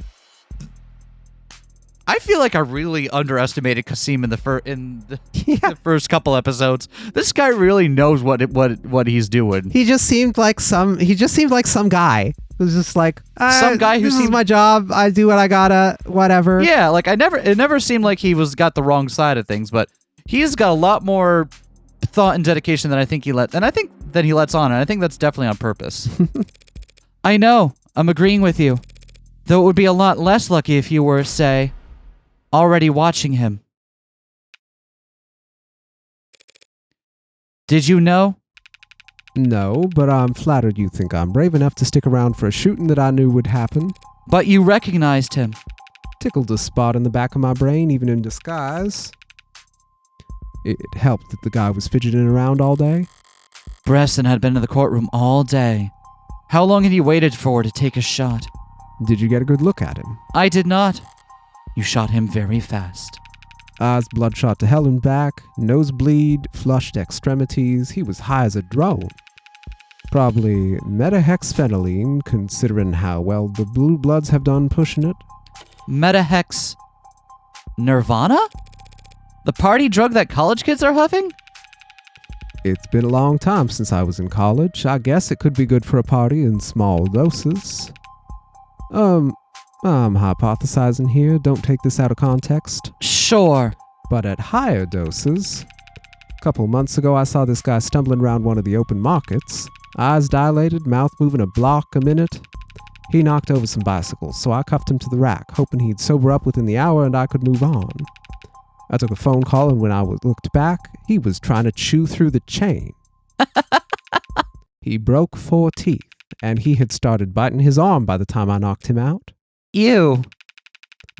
[SPEAKER 1] I feel like I really underestimated Kasim in the first couple episodes. This guy really knows what he's doing.
[SPEAKER 2] He just seemed like some guy who's just like
[SPEAKER 1] some guy who
[SPEAKER 2] this
[SPEAKER 1] seemed
[SPEAKER 2] is my job. I do what I gotta, whatever.
[SPEAKER 1] Yeah, like it never seemed like he got the wrong side of things, but he's got a lot more thought and dedication that I think he lets on, and I think that's definitely on purpose. I know, I'm agreeing with you. Though it would be a lot less lucky if you were, say, already watching him. Did you know?
[SPEAKER 2] No, but I'm flattered you think I'm brave enough to stick around for a shooting that I knew would happen.
[SPEAKER 1] But you recognized him.
[SPEAKER 2] Tickled a spot in the back of my brain, even in disguise. It helped that the guy was fidgeting around all day.
[SPEAKER 1] Bresson had been in the courtroom all day. How long had he waited for to take a shot?
[SPEAKER 2] Did you get a good look at him?
[SPEAKER 1] I did not. You shot him very fast.
[SPEAKER 2] Eyes bloodshot to hell and back, nosebleed, flushed extremities. He was high as a drone. Probably metahexphenyline, considering how well the Blue Bloods have done pushing it.
[SPEAKER 1] Metahex... Nirvana? The party drug that college kids are huffing?
[SPEAKER 2] It's been a long time since I was in college. I guess it could be good for a party in small doses. I'm hypothesizing here. Don't take this out of context.
[SPEAKER 1] Sure.
[SPEAKER 2] But at higher doses... A couple months ago, I saw this guy stumbling around one of the open markets. Eyes dilated, mouth moving a block a minute. He knocked over some bicycles, so I cuffed him to the rack, hoping he'd sober up within the hour and I could move on. I took a phone call, and when I looked back, he was trying to chew through the chain. He broke 4 teeth, and he had started biting his arm by the time I knocked him out.
[SPEAKER 1] Ew.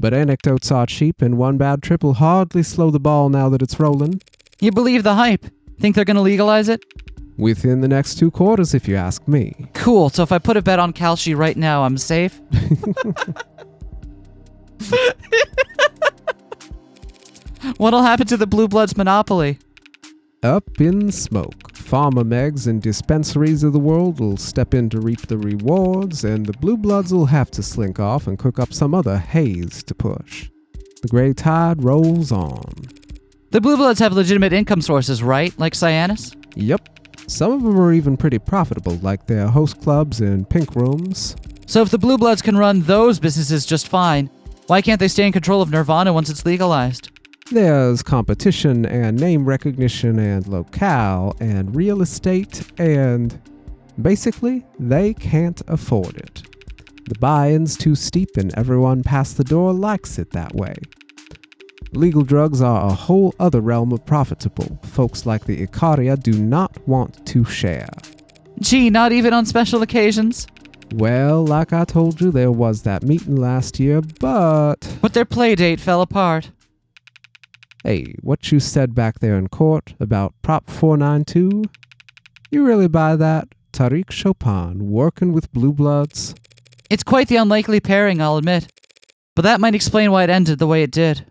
[SPEAKER 2] But anecdotes are cheap, and one bad trip will hardly slow the ball now that it's rolling.
[SPEAKER 1] You believe the hype? Think they're gonna legalize it?
[SPEAKER 2] Within the next 2 quarters, if you ask me.
[SPEAKER 1] Cool, so if I put a bet on Kalshi right now, I'm safe? What'll happen to the Blue Bloods monopoly?
[SPEAKER 2] Up in smoke. Pharma megs and dispensaries of the world will step in to reap the rewards, and the Blue Bloods will have to slink off and cook up some other haze to push. The gray tide rolls on.
[SPEAKER 1] The Blue Bloods have legitimate income sources, right? Like Cyanus?
[SPEAKER 2] Yep. Some of them are even pretty profitable, like their host clubs and pink rooms.
[SPEAKER 1] So if the Blue Bloods can run those businesses just fine, why can't they stay in control of Nirvana once it's legalized?
[SPEAKER 2] There's competition and name recognition and locale and real estate and... basically, they can't afford it. The buy-in's too steep and everyone past the door likes it that way. Legal drugs are a whole other realm of profitable. Folks like the Icaria do not want to share.
[SPEAKER 1] Gee, not even on special occasions?
[SPEAKER 2] Well, like I told you, there was that meeting last year, but
[SPEAKER 1] their play date fell apart.
[SPEAKER 2] Hey, what you said back there in court about Prop 492? You really buy that? Tariq Chopin working with Blue Bloods?
[SPEAKER 1] It's quite the unlikely pairing, I'll admit. But that might explain why it ended the way it did.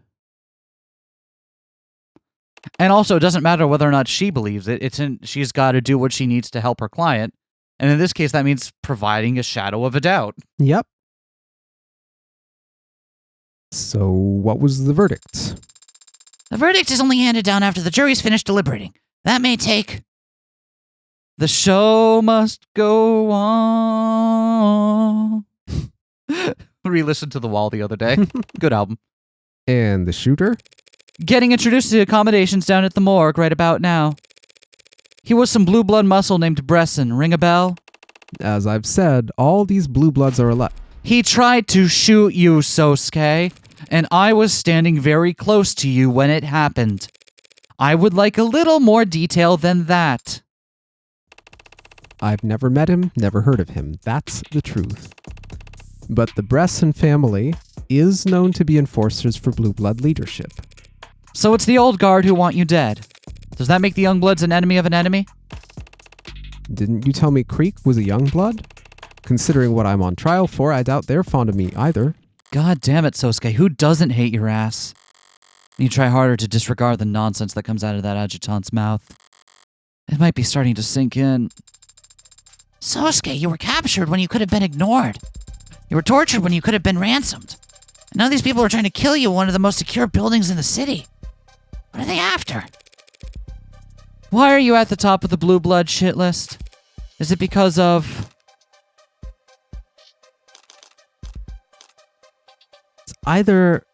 [SPEAKER 1] And also, it doesn't matter whether or not she believes it. She's got to do what she needs to help her client. And in this case, that means providing a shadow of a doubt.
[SPEAKER 2] Yep. So, what was the verdict?
[SPEAKER 3] The verdict is only handed down after the jury's finished deliberating. That may take...
[SPEAKER 1] The show must go on. Re-listened to The Wall the other day. Good album.
[SPEAKER 2] And the shooter?
[SPEAKER 1] Getting introduced to accommodations down at the morgue right about now. He was some blue blood muscle named Bresson. Ring a bell?
[SPEAKER 2] As I've said, all these Blue Bloods are alike.
[SPEAKER 1] He tried to shoot you, Sosuke, and I was standing very close to you when it happened. I would like a little more detail than that.
[SPEAKER 2] I've never met him, never heard of him. That's the truth. But the Bresson family is known to be enforcers for Blue Blood leadership.
[SPEAKER 1] So it's the old guard who want you dead. Does that make the young bloods an enemy of an enemy?
[SPEAKER 2] Didn't you tell me Creek was a young blood? Considering what I'm on trial for, I doubt they're fond of me either.
[SPEAKER 1] God damn it, Sosuke. Who doesn't hate your ass? You try harder to disregard the nonsense that comes out of that adjutant's mouth. It might be starting to sink in.
[SPEAKER 3] Sosuke, you were captured when you could have been ignored. You were tortured when you could have been ransomed. And now these people are trying to kill you in one of the most secure buildings in the city. What are they after?
[SPEAKER 1] Why are you at the top of the blue blood shit list? Is it because of...
[SPEAKER 2] It's either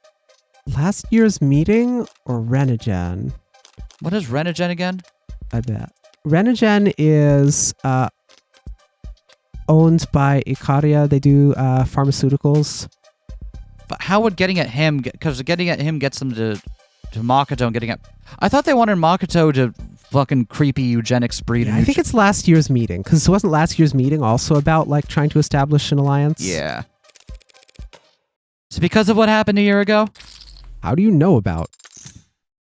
[SPEAKER 2] last year's meeting or Renigen.
[SPEAKER 1] What is Renigen again?
[SPEAKER 2] I bet. Renogen is owned by Ikaria. They do pharmaceuticals.
[SPEAKER 1] But how would getting at him, because getting at him gets them to Makoto and getting at... I thought they wanted Makoto to fucking creepy eugenics breed.
[SPEAKER 2] Yeah, I think it's last year's meeting, because wasn't last year's meeting also about like trying to establish an alliance?
[SPEAKER 1] Yeah. So because of what happened a year ago?
[SPEAKER 2] How do you know about?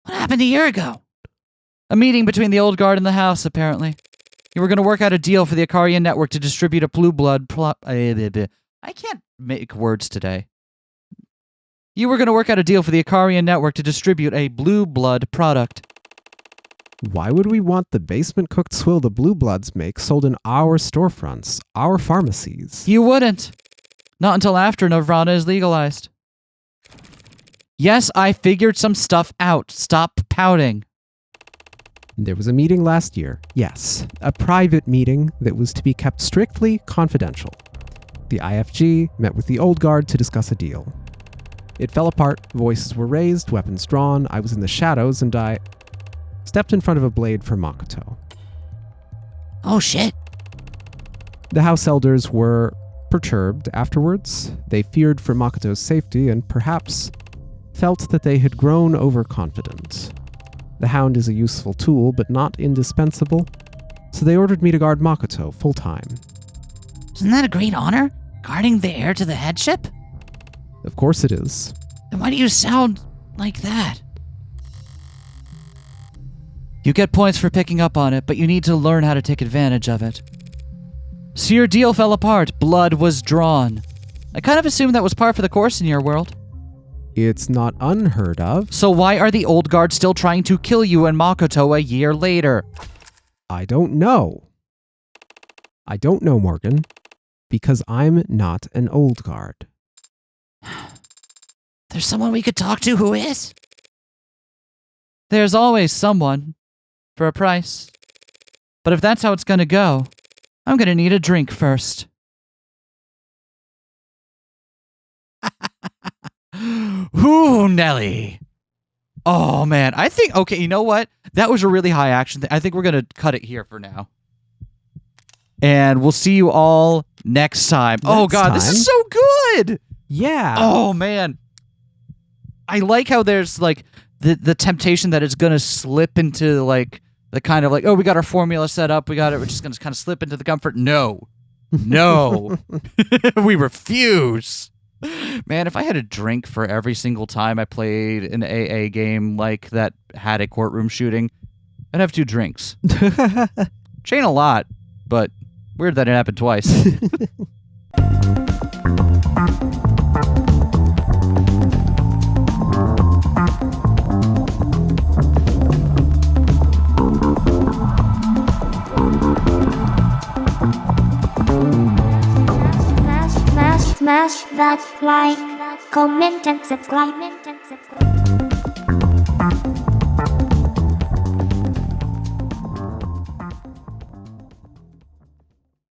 [SPEAKER 3] What happened a year ago?
[SPEAKER 1] A meeting between the old guard and the house, apparently. You were going to work out a deal for the Ikarian network to distribute a blue blood I can't make words today. You were going to work out a deal for the Ikarian network to distribute a blue blood product.
[SPEAKER 2] Why would we want the basement-cooked swill the Blue Bloods make sold in our storefronts, our pharmacies?
[SPEAKER 1] You wouldn't. Not until after Nirvana is legalized. Yes, I figured some stuff out. Stop pouting.
[SPEAKER 2] There was a meeting last year, yes. A private meeting that was to be kept strictly confidential. The IFG met with the old guard to discuss a deal. It fell apart, voices were raised, weapons drawn, I was in the shadows, and I stepped in front of a blade for Makoto.
[SPEAKER 3] Oh shit.
[SPEAKER 2] The house elders were perturbed afterwards. They feared for Makoto's safety and perhaps felt that they had grown overconfident. The hound is a useful tool, but not indispensable, so they ordered me to guard Makoto full-time.
[SPEAKER 3] Isn't that a great honor? Guarding the heir to the headship?
[SPEAKER 2] Of course it is.
[SPEAKER 3] Then why do you sound like that?
[SPEAKER 1] You get points for picking up on it, but you need to learn how to take advantage of it. So your deal fell apart. Blood was drawn. I kind of assumed that was par for the course in your world.
[SPEAKER 2] It's not unheard of.
[SPEAKER 1] So why are the old guard still trying to kill you and Makoto a year later?
[SPEAKER 2] I don't know. I don't know, Morgan, because I'm not an old guard.
[SPEAKER 3] There's someone we could talk to who is?
[SPEAKER 1] There's always someone. For a price. But if that's how it's gonna go, I'm gonna need a drink first. Ooh, Nelly. Oh, man. I think... Okay, you know what? That was a really high action thing. I think we're gonna cut it here for now. And we'll see you all next time. Oh, God, this is so good!
[SPEAKER 2] Yeah.
[SPEAKER 1] Oh, man. I like how there's, like, the temptation that it's gonna slip into, like... The kind of like, oh, we got our formula set up. We got it. We're just going to kind of slip into the comfort. No. No. We refuse. Man, if I had a drink for every single time I played an AA game like that had a courtroom shooting, I'd have 2 drinks. Chain a lot, but weird that it happened twice.
[SPEAKER 4] Smash that like, comment and subscribe.